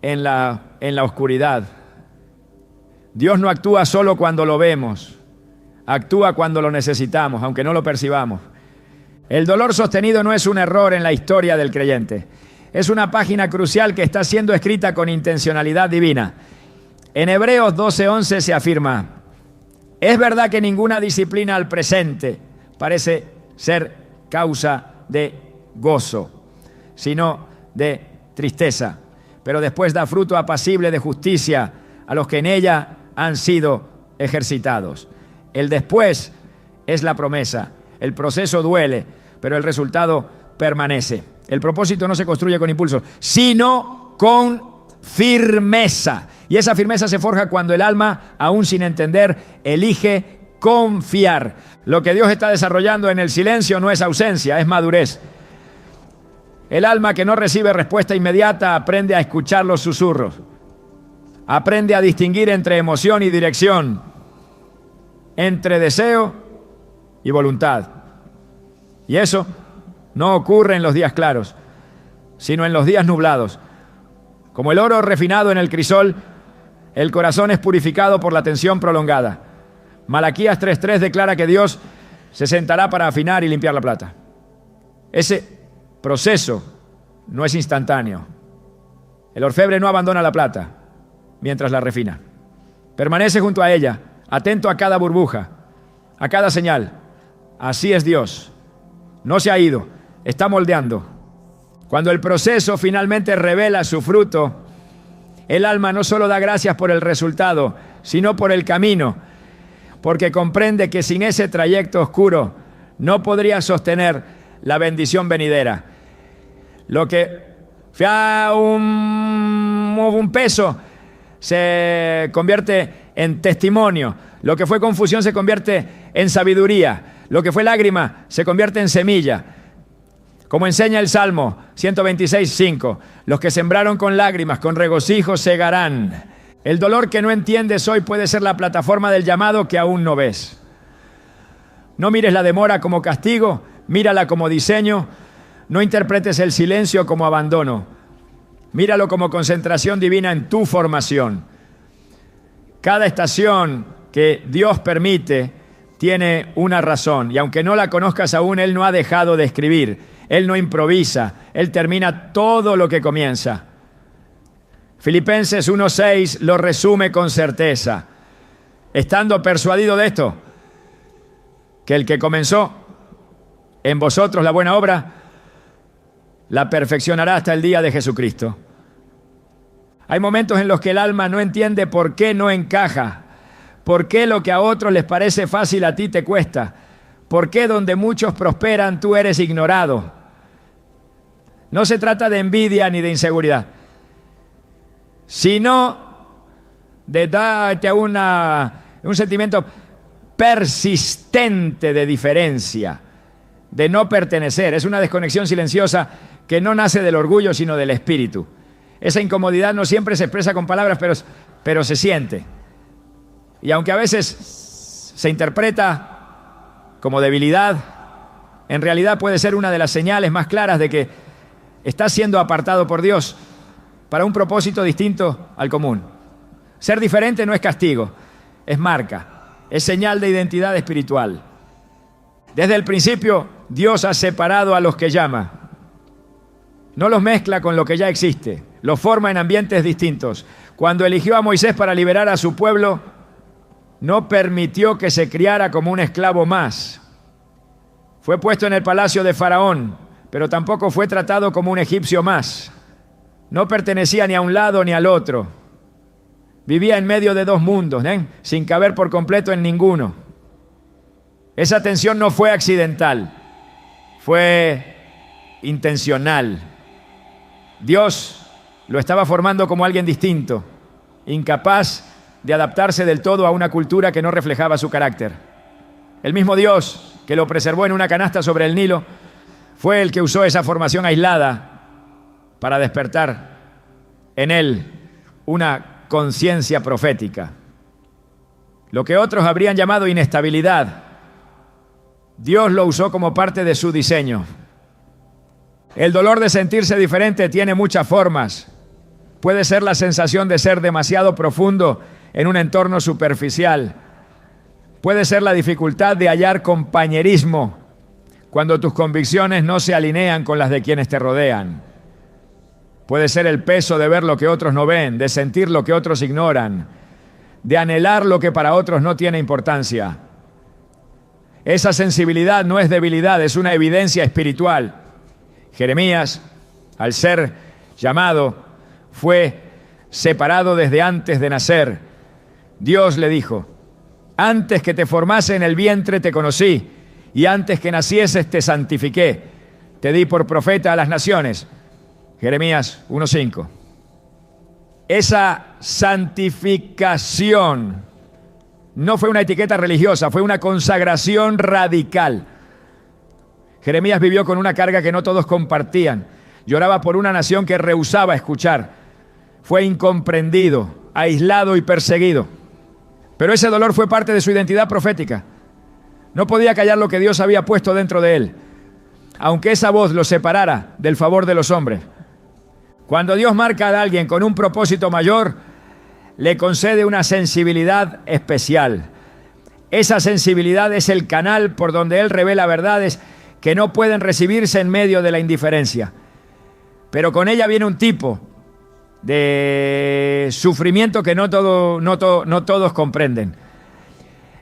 en la oscuridad. Dios no actúa solo cuando lo vemos, actúa cuando lo necesitamos, aunque no lo percibamos. El dolor sostenido no es un error en la historia del creyente. Es una página crucial que está siendo escrita con intencionalidad divina. En Hebreos 12:11 se afirma: es verdad que ninguna disciplina al presente parece ser causa de gozo, sino de tristeza, pero después da fruto apacible de justicia a los que en ella han sido ejercitados. El después es la promesa. El proceso duele, pero el resultado permanece. El propósito no se construye con impulso, sino con firmeza. Y esa firmeza se forja cuando el alma, aún sin entender, elige confiar. Lo que Dios está desarrollando en el silencio no es ausencia, es madurez. El alma que no recibe respuesta inmediata aprende a escuchar los susurros. Aprende a distinguir entre emoción y dirección, entre deseo y voluntad. Y eso no ocurre en los días claros, sino en los días nublados. Como el oro refinado en el crisol, el corazón es purificado por la tensión prolongada. Malaquías 3:3 declara que Dios se sentará para afinar y limpiar la plata. Ese proceso no es instantáneo. El orfebre no abandona la plata mientras la refina. Permanece junto a ella, atento a cada burbuja, a cada señal. Así es Dios. No se ha ido, está moldeando. Cuando el proceso finalmente revela su fruto, el alma no solo da gracias por el resultado, sino por el camino, porque comprende que sin ese trayecto oscuro no podría sostener la bendición venidera. Lo que fue un peso se convierte en testimonio. Lo que fue confusión se convierte en sabiduría. Lo que fue lágrima se convierte en semilla. Como enseña el Salmo 126:5, los que sembraron con lágrimas, con regocijo segarán. El dolor que no entiendes hoy puede ser la plataforma del llamado que aún no ves. No mires la demora como castigo, mírala como diseño. No interpretes el silencio como abandono. Míralo como concentración divina en tu formación. Cada estación que Dios permite tiene una razón, y aunque no la conozcas aún, Él no ha dejado de escribir. Él no improvisa, Él termina todo lo que comienza. Filipenses 1:6 lo resume con certeza. Estando persuadido de esto, que el que comenzó en vosotros la buena obra, la perfeccionará hasta el día de Jesucristo. Hay momentos en los que el alma no entiende por qué no encaja, por qué lo que a otros les parece fácil a ti te cuesta, por qué donde muchos prosperan tú eres ignorado. No se trata de envidia ni de inseguridad, sino de darte un sentimiento persistente de diferencia, de no pertenecer. Es una desconexión silenciosa que no nace del orgullo, sino del espíritu. Esa incomodidad no siempre se expresa con palabras, pero se siente. Y aunque a veces se interpreta como debilidad, en realidad puede ser una de las señales más claras de que estás siendo apartado por Dios para un propósito distinto al común. Ser diferente no es castigo, es marca, es señal de identidad espiritual. Desde el principio, Dios ha separado a los que llama. No los mezcla con lo que ya existe, los forma en ambientes distintos. Cuando eligió a Moisés para liberar a su pueblo, no permitió que se criara como un esclavo más. Fue puesto en el palacio de Faraón, pero tampoco fue tratado como un egipcio más. No pertenecía ni a un lado ni al otro. Vivía en medio de dos mundos, sin caber por completo en ninguno. Esa tensión no fue accidental, fue intencional. Dios lo estaba formando como alguien distinto, incapaz de adaptarse del todo a una cultura que no reflejaba su carácter. El mismo Dios que lo preservó en una canasta sobre el Nilo fue el que usó esa formación aislada para despertar en él una conciencia profética. Lo que otros habrían llamado inestabilidad, Dios lo usó como parte de su diseño. El dolor de sentirse diferente tiene muchas formas. Puede ser la sensación de ser demasiado profundo en un entorno superficial. Puede ser la dificultad de hallar compañerismo cuando tus convicciones no se alinean con las de quienes te rodean. Puede ser el peso de ver lo que otros no ven, de sentir lo que otros ignoran, de anhelar lo que para otros no tiene importancia. Esa sensibilidad no es debilidad, es una evidencia espiritual. Jeremías, al ser llamado, fue separado desde antes de nacer. Dios le dijo: antes que te formase en el vientre te conocí, y antes que nacieses te santifiqué. Te di por profeta a las naciones. Jeremías 1:5. Esa santificación no fue una etiqueta religiosa, fue una consagración radical. Jeremías vivió con una carga que no todos compartían. Lloraba por una nación que rehusaba escuchar. Fue incomprendido, aislado y perseguido. Pero ese dolor fue parte de su identidad profética. No podía callar lo que Dios había puesto dentro de él. aunque esa voz los separara del favor de los hombres. Cuando Dios marca a alguien con un propósito mayor, le concede una sensibilidad especial. Esa sensibilidad es el canal por donde Él revela verdades que no pueden recibirse en medio de la indiferencia. Pero con ella viene un tipo de sufrimiento que no todos comprenden.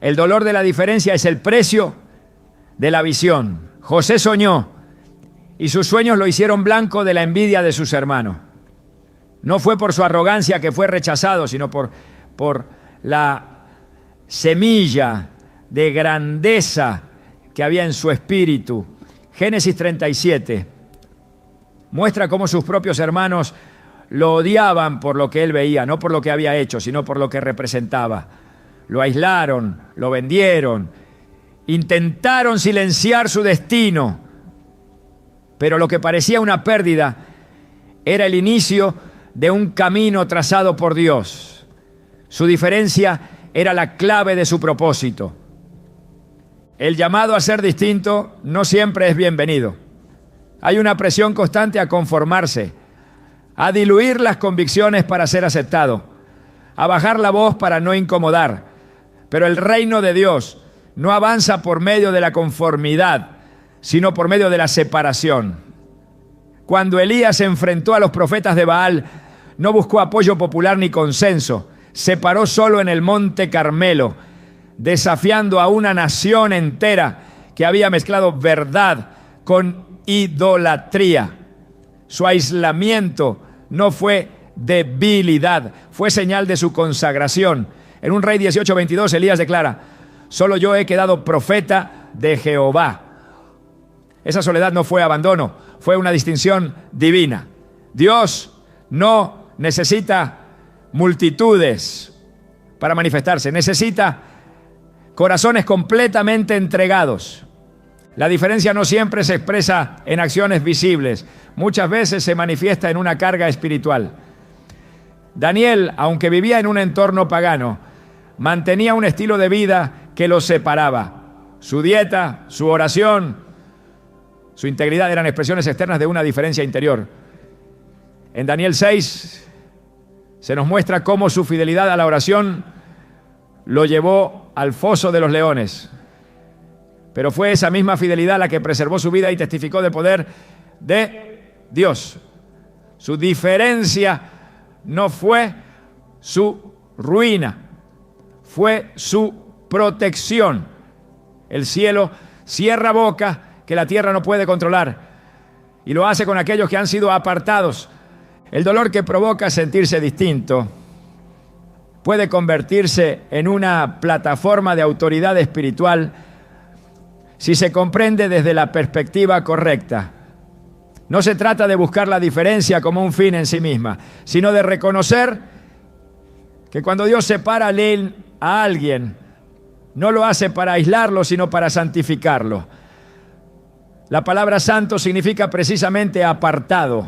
El dolor de la diferencia es el precio de la visión. José soñó y sus sueños lo hicieron blanco de la envidia de sus hermanos. No fue por su arrogancia que fue rechazado, sino por la semilla de grandeza que había en su espíritu. Génesis 37 muestra cómo sus propios hermanos lo odiaban por lo que él veía, no por lo que había hecho, sino por lo que representaba. Lo aislaron, lo vendieron, intentaron silenciar su destino, pero lo que parecía una pérdida era el inicio de un camino trazado por Dios. Su diferencia era la clave de su propósito. El llamado a ser distinto no siempre es bienvenido. Hay una presión constante a conformarse, a diluir las convicciones para ser aceptado, a bajar la voz para no incomodar. Pero el reino de Dios no avanza por medio de la conformidad, sino por medio de la separación. Cuando Elías se enfrentó a los profetas de Baal, no buscó apoyo popular ni consenso. Se paró solo en el monte Carmelo, desafiando a una nación entera que había mezclado verdad con idolatría. Su aislamiento no fue debilidad, fue señal de su consagración. En un Rey 18:22, Elías declara: solo yo he quedado profeta de Jehová. Esa soledad no fue abandono, fue una distinción divina. Dios no necesita multitudes para manifestarse, necesita corazones completamente entregados. La diferencia no siempre se expresa en acciones visibles, muchas veces se manifiesta en una carga espiritual. Daniel, aunque vivía en un entorno pagano, mantenía un estilo de vida que lo separaba. Su dieta, su oración, su integridad eran expresiones externas de una diferencia interior. En Daniel 6 se nos muestra cómo su fidelidad a la oración lo llevó al foso de los leones. Pero fue esa misma fidelidad la que preservó su vida y testificó del poder de Dios. Su diferencia no fue su ruina, fue su protección. El cielo cierra boca que la tierra no puede controlar y lo hace con aquellos que han sido apartados. El dolor que provoca sentirse distinto puede convertirse en una plataforma de autoridad espiritual si se comprende desde la perspectiva correcta. No se trata de buscar la diferencia como un fin en sí misma, sino de reconocer que cuando Dios separa a alguien, no lo hace para aislarlo, sino para santificarlo. La palabra santo significa precisamente apartado.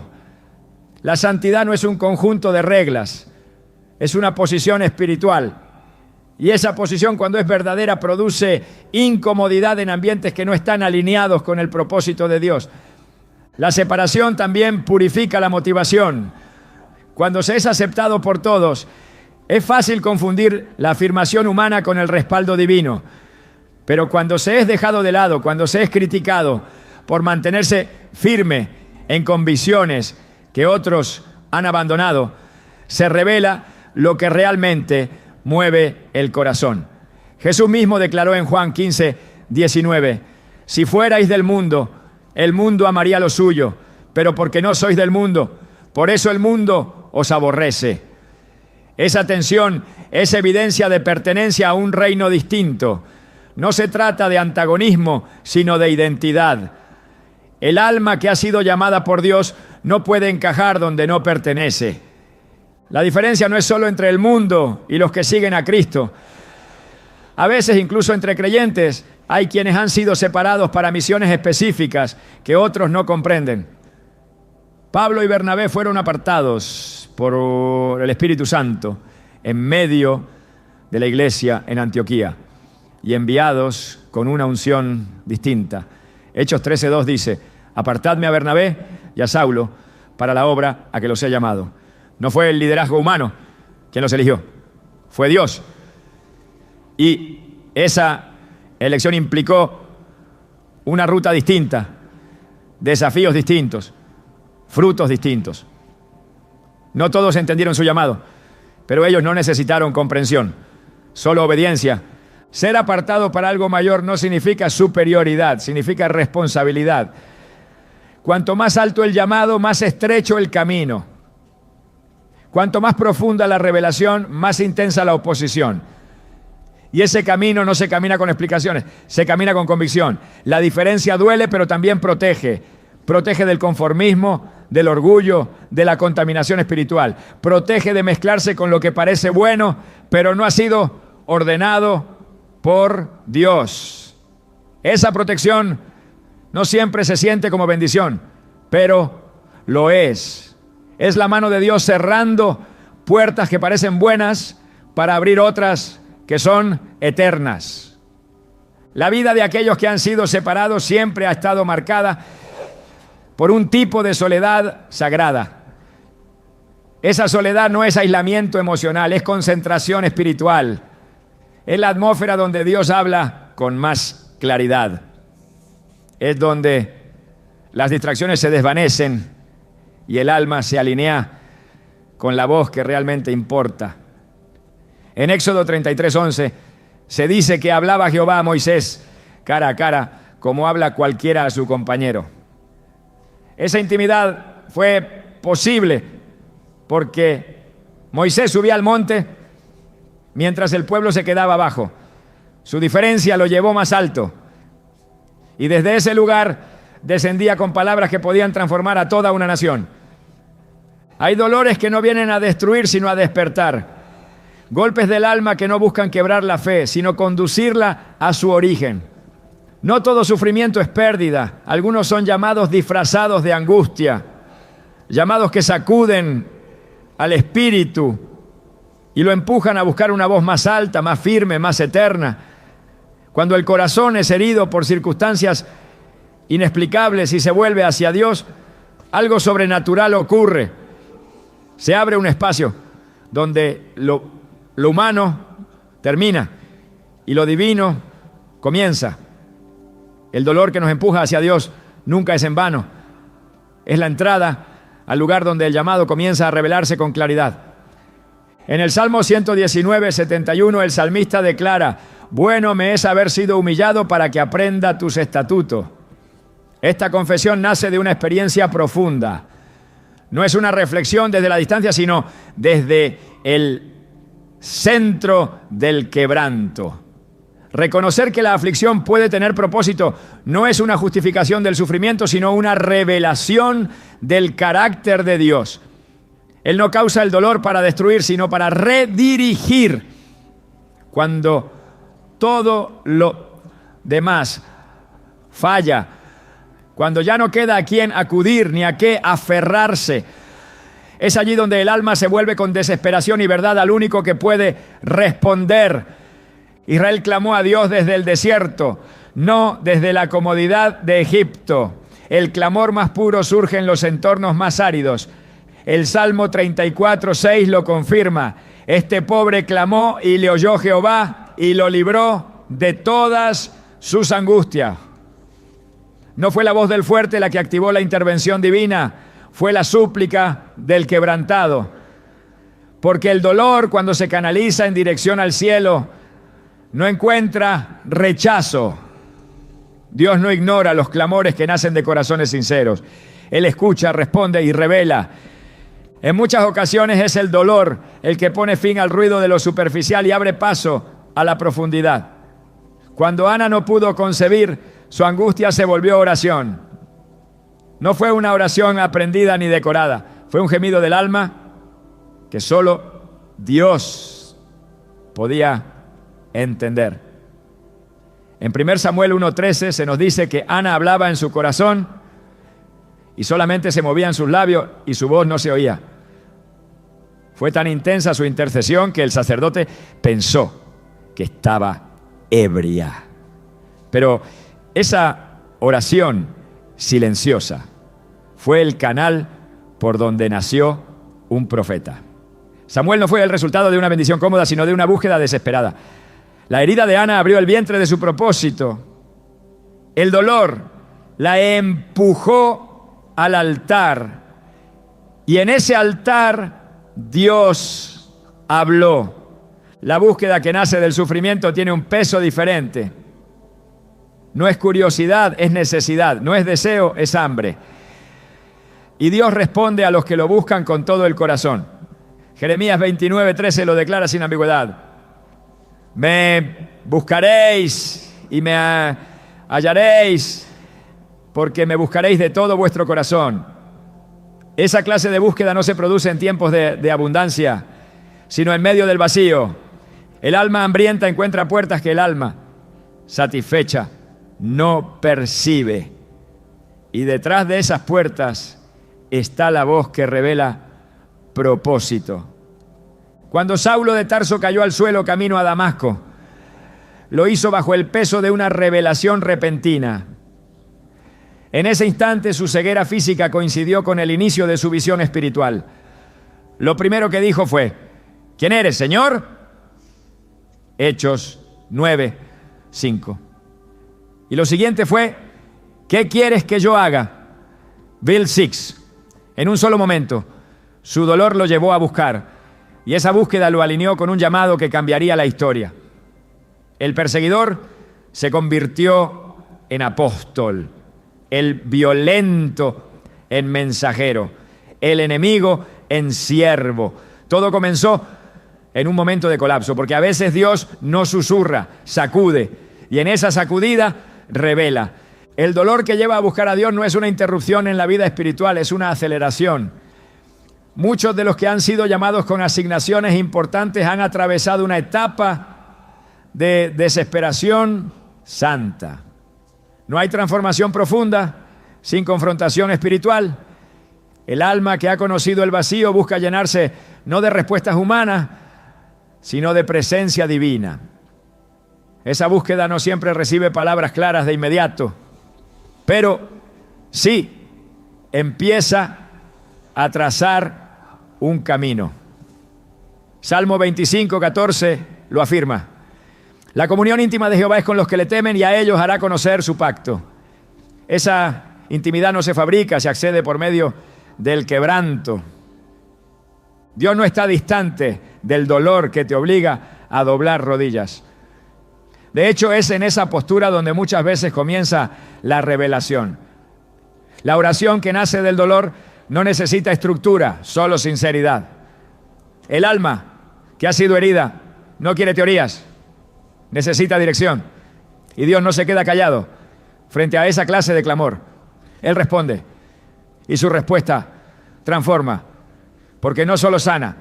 La santidad no es un conjunto de reglas, es una posición espiritual. Y esa posición, cuando es verdadera, produce incomodidad en ambientes que no están alineados con el propósito de Dios. La separación también purifica la motivación. Cuando se es aceptado por todos, es fácil confundir la afirmación humana con el respaldo divino. Pero cuando se es dejado de lado, cuando se es criticado por mantenerse firme en convicciones que otros han abandonado, se revela lo que realmente mueve el corazón. Jesús mismo declaró en Juan 15:19: si fuerais del mundo, el mundo amaría lo suyo, pero porque no sois del mundo, por eso el mundo os aborrece. Esa tensión es evidencia de pertenencia a un reino distinto. No se trata de antagonismo, sino de identidad. El alma que ha sido llamada por Dios no puede encajar donde no pertenece. La diferencia no es solo entre el mundo y los que siguen a Cristo. A veces, incluso entre creyentes, hay quienes han sido separados para misiones específicas que otros no comprenden. Pablo y Bernabé fueron apartados por el Espíritu Santo en medio de la iglesia en Antioquía y enviados con una unción distinta. Hechos 13:2 dice: Apartadme a Bernabé y a Saulo para la obra a que los he llamado. No fue el liderazgo humano quien los eligió, fue Dios. Y esa elección implicó una ruta distinta, desafíos distintos, frutos distintos. No todos entendieron su llamado, pero ellos no necesitaron comprensión, solo obediencia. Ser apartado para algo mayor no significa superioridad, significa responsabilidad. Cuanto más alto el llamado, más estrecho el camino. Cuanto más profunda la revelación, más intensa la oposición. Y ese camino no se camina con explicaciones, se camina con convicción. La diferencia duele, pero también protege. Protege del conformismo, del orgullo, de la contaminación espiritual. Protege de mezclarse con lo que parece bueno, pero no ha sido ordenado por Dios. Esa protección no siempre se siente como bendición, pero lo es. Es la mano de Dios cerrando puertas que parecen buenas para abrir otras que son eternas. La vida de aquellos que han sido separados siempre ha estado marcada por un tipo de soledad sagrada. Esa soledad no es aislamiento emocional, es concentración espiritual. Es la atmósfera donde Dios habla con más claridad. Es donde las distracciones se desvanecen y el alma se alinea con la voz que realmente importa. En Éxodo 33:11 se dice que hablaba Jehová a Moisés cara a cara, como habla cualquiera a su compañero. Esa intimidad fue posible porque Moisés subía al monte mientras el pueblo se quedaba abajo. Su diferencia lo llevó más alto. Y desde ese lugar descendía con palabras que podían transformar a toda una nación. Hay dolores que no vienen a destruir, sino a despertar. Golpes del alma que no buscan quebrar la fe, sino conducirla a su origen. No todo sufrimiento es pérdida. Algunos son llamados disfrazados de angustia, llamados que sacuden al espíritu y lo empujan a buscar una voz más alta, más firme, más eterna. Cuando el corazón es herido por circunstancias inexplicables y se vuelve hacia Dios, algo sobrenatural ocurre. Se abre un espacio donde lo humano termina y lo divino comienza. El dolor que nos empuja hacia Dios nunca es en vano. Es la entrada al lugar donde el llamado comienza a revelarse con claridad. En el Salmo 119, 71, el salmista declara: bueno me es haber sido humillado para que aprenda tus estatutos. Esta confesión nace de una experiencia profunda. No es una reflexión desde la distancia, sino desde el centro del quebranto. Reconocer que la aflicción puede tener propósito no es una justificación del sufrimiento, sino una revelación del carácter de Dios. Él no causa el dolor para destruir, sino para redirigir. Cuando todo lo demás falla, cuando ya no queda a quién acudir ni a qué aferrarse, es allí donde el alma se vuelve con desesperación y verdad al único que puede responder. Israel clamó a Dios desde el desierto, no desde la comodidad de Egipto. El clamor más puro surge en los entornos más áridos. El Salmo 34:6 lo confirma. Este pobre clamó y le oyó Jehová y lo libró de todas sus angustias. No fue la voz del fuerte la que activó la intervención divina, fue la súplica del quebrantado. Porque el dolor, cuando se canaliza en dirección al cielo, no encuentra rechazo. Dios no ignora los clamores que nacen de corazones sinceros. Él escucha, responde y revela. En muchas ocasiones es el dolor el que pone fin al ruido de lo superficial y abre paso a la profundidad. Cuando Ana no pudo concebir, su angustia se volvió oración. No fue una oración aprendida ni decorada, fue un gemido del alma que solo Dios podía entender. En 1 Samuel 1:13 se nos dice que Ana hablaba en su corazón y solamente se movían sus labios y su voz no se oía. Fue tan intensa su intercesión que el sacerdote pensó que estaba ebria. Pero esa oración silenciosa. Fue el canal por donde nació un profeta. Samuel no fue el resultado de una bendición cómoda, sino de una búsqueda desesperada. La herida de Ana abrió el vientre de su propósito. El dolor la empujó al altar. Y en ese altar Dios habló. La búsqueda que nace del sufrimiento tiene un peso diferente. No es curiosidad, es necesidad. No es deseo, es hambre. Y Dios responde a los que lo buscan con todo el corazón. Jeremías 29:13 lo declara sin ambigüedad. Me buscaréis y me hallaréis, porque me buscaréis de todo vuestro corazón. Esa clase de búsqueda no se produce en tiempos de abundancia, sino en medio del vacío. El alma hambrienta encuentra puertas que el alma satisfecha no percibe. Y detrás de esas puertas está la voz que revela propósito. Cuando Saulo de Tarso cayó al suelo camino a Damasco, lo hizo bajo el peso de una revelación repentina. En ese instante su ceguera física coincidió con el inicio de su visión espiritual. Lo primero que dijo fue: ¿quién eres, Señor? Hechos 9:5. Y lo siguiente fue: ¿qué quieres que yo haga? Bill 6. En un solo momento, su dolor lo llevó a buscar, y esa búsqueda lo alineó con un llamado que cambiaría la historia. El perseguidor se convirtió en apóstol, el violento en mensajero, el enemigo en siervo. Todo comenzó en un momento de colapso, porque a veces Dios no susurra, sacude, y en esa sacudida revela. El dolor que lleva a buscar a Dios no es una interrupción en la vida espiritual, es una aceleración. Muchos de los que han sido llamados con asignaciones importantes han atravesado una etapa de desesperación santa. No hay transformación profunda sin confrontación espiritual. El alma que ha conocido el vacío busca llenarse no de respuestas humanas, sino de presencia divina. Esa búsqueda no siempre recibe palabras claras de inmediato, pero sí empieza a trazar un camino. Salmo 25:14 lo afirma: la comunión íntima de Jehová es con los que le temen, y a ellos hará conocer su pacto. Esa intimidad no se fabrica, se accede por medio del quebranto. Dios no está distante del dolor que te obliga a doblar rodillas. De hecho, es en esa postura donde muchas veces comienza la revelación. La oración que nace del dolor no necesita estructura, solo sinceridad. El alma que ha sido herida no quiere teorías, necesita dirección. Y Dios no se queda callado frente a esa clase de clamor. Él responde, y su respuesta transforma, porque no solo sana,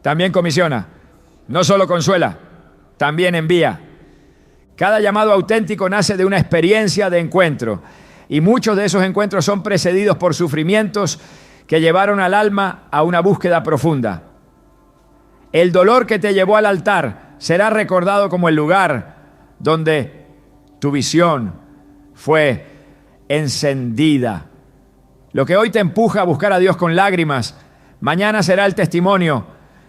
también comisiona, no solo consuela, también envía. Cada llamado auténtico nace de una experiencia de encuentro, y muchos de esos encuentros son precedidos por sufrimientos que llevaron al alma a una búsqueda profunda. El dolor que te llevó al altar será recordado como el lugar donde tu visión fue encendida. Lo que hoy te empuja a buscar a Dios con lágrimas, mañana será el testimonio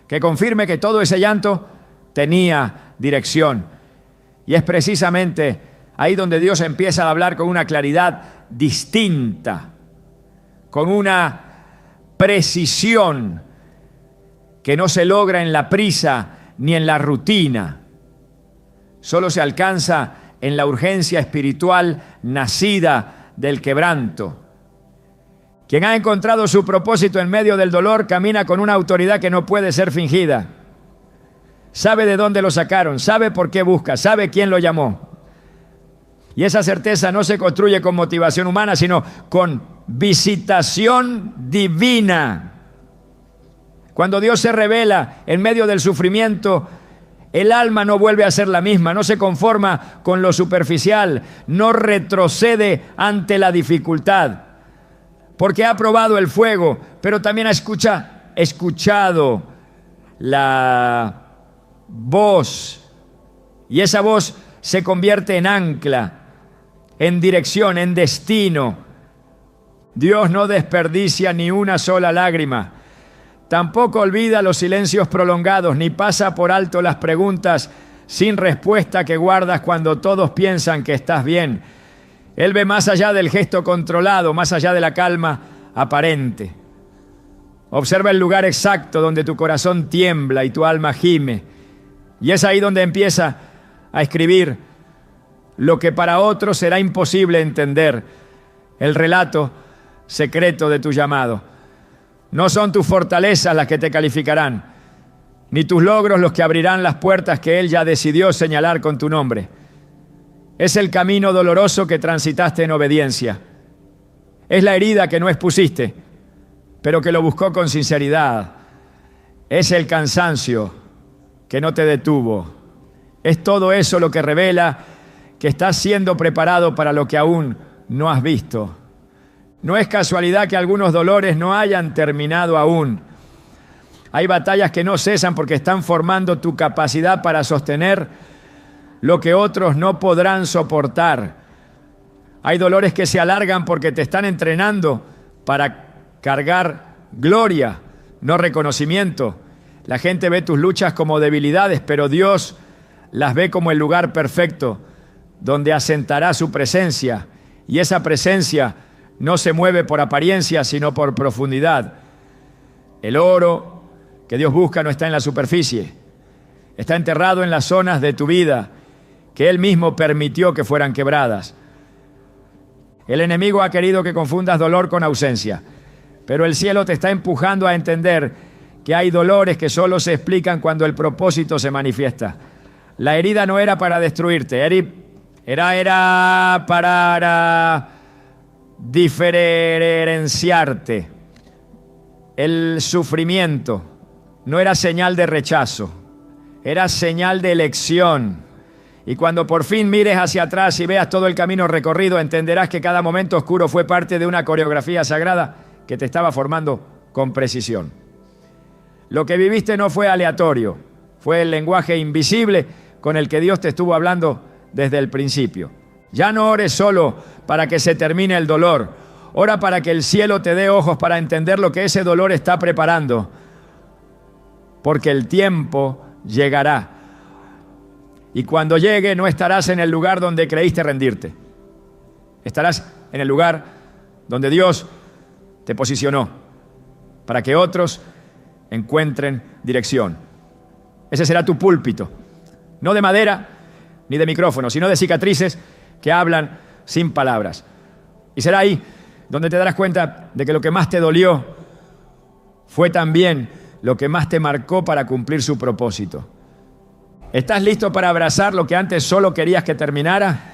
que confirme que todo ese llanto tenía dirección. Y es precisamente ahí donde Dios empieza a hablar con una claridad distinta, con una precisión que no se logra en la prisa ni en la rutina. Solo se alcanza en la urgencia espiritual nacida del quebranto. Quien ha encontrado su propósito en medio del dolor camina con una autoridad que no puede ser fingida. Sabe de dónde lo sacaron, sabe por qué busca, sabe quién lo llamó. Y esa certeza no se construye con motivación humana, sino con visitación divina. Cuando Dios se revela en medio del sufrimiento, el alma no vuelve a ser la misma, no se conforma con lo superficial, no retrocede ante la dificultad, porque ha probado el fuego, pero también ha escuchado la voz, y esa voz se convierte en ancla, en dirección, en destino. Dios no desperdicia ni una sola lágrima. Tampoco olvida los silencios prolongados, ni pasa por alto las preguntas sin respuesta que guardas cuando todos piensan que estás bien. Él ve más allá del gesto controlado, más allá de la calma aparente. Observa el lugar exacto donde tu corazón tiembla y tu alma gime. Y es ahí donde empieza a escribir lo que para otros será imposible entender, el relato secreto de tu llamado. No son tus fortalezas las que te calificarán, ni tus logros los que abrirán las puertas que Él ya decidió señalar con tu nombre. Es el camino doloroso que transitaste en obediencia. Es la herida que no expusiste, pero que lo buscó con sinceridad. Es el cansancio que no te detuvo. Es todo eso lo que revela que estás siendo preparado para lo que aún no has visto. No es casualidad que algunos dolores no hayan terminado aún. Hay batallas que no cesan porque están formando tu capacidad para sostener lo que otros no podrán soportar. Hay dolores que se alargan porque te están entrenando para cargar gloria, no reconocimiento. La gente ve tus luchas como debilidades, pero Dios las ve como el lugar perfecto donde asentará su presencia. Y esa presencia no se mueve por apariencia, sino por profundidad. El oro que Dios busca no está en la superficie, está enterrado en las zonas de tu vida que Él mismo permitió que fueran quebradas. El enemigo ha querido que confundas dolor con ausencia, pero el cielo te está empujando a entender que hay dolores que solo se explican cuando el propósito se manifiesta. La herida no era para destruirte, era para diferenciarte. El sufrimiento no era señal de rechazo, era señal de elección. Y cuando por fin mires hacia atrás y veas todo el camino recorrido, entenderás que cada momento oscuro fue parte de una coreografía sagrada que te estaba formando con precisión. Lo que viviste no fue aleatorio, fue el lenguaje invisible con el que Dios te estuvo hablando desde el principio. Ya no ores solo para que se termine el dolor, ora para que el cielo te dé ojos para entender lo que ese dolor está preparando, porque el tiempo llegará. Y cuando llegue no estarás en el lugar donde creíste rendirte. Estarás en el lugar donde Dios te posicionó para que otros encuentren dirección. Ese será tu púlpito, no de madera ni de micrófono, sino de cicatrices que hablan sin palabras. Y será ahí donde te darás cuenta de que lo que más te dolió fue también lo que más te marcó para cumplir su propósito. ¿Estás listo para abrazar lo que antes solo querías que terminara?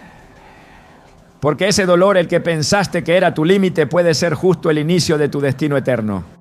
Porque ese dolor, el que pensaste que era tu límite, puede ser justo el inicio de tu destino eterno.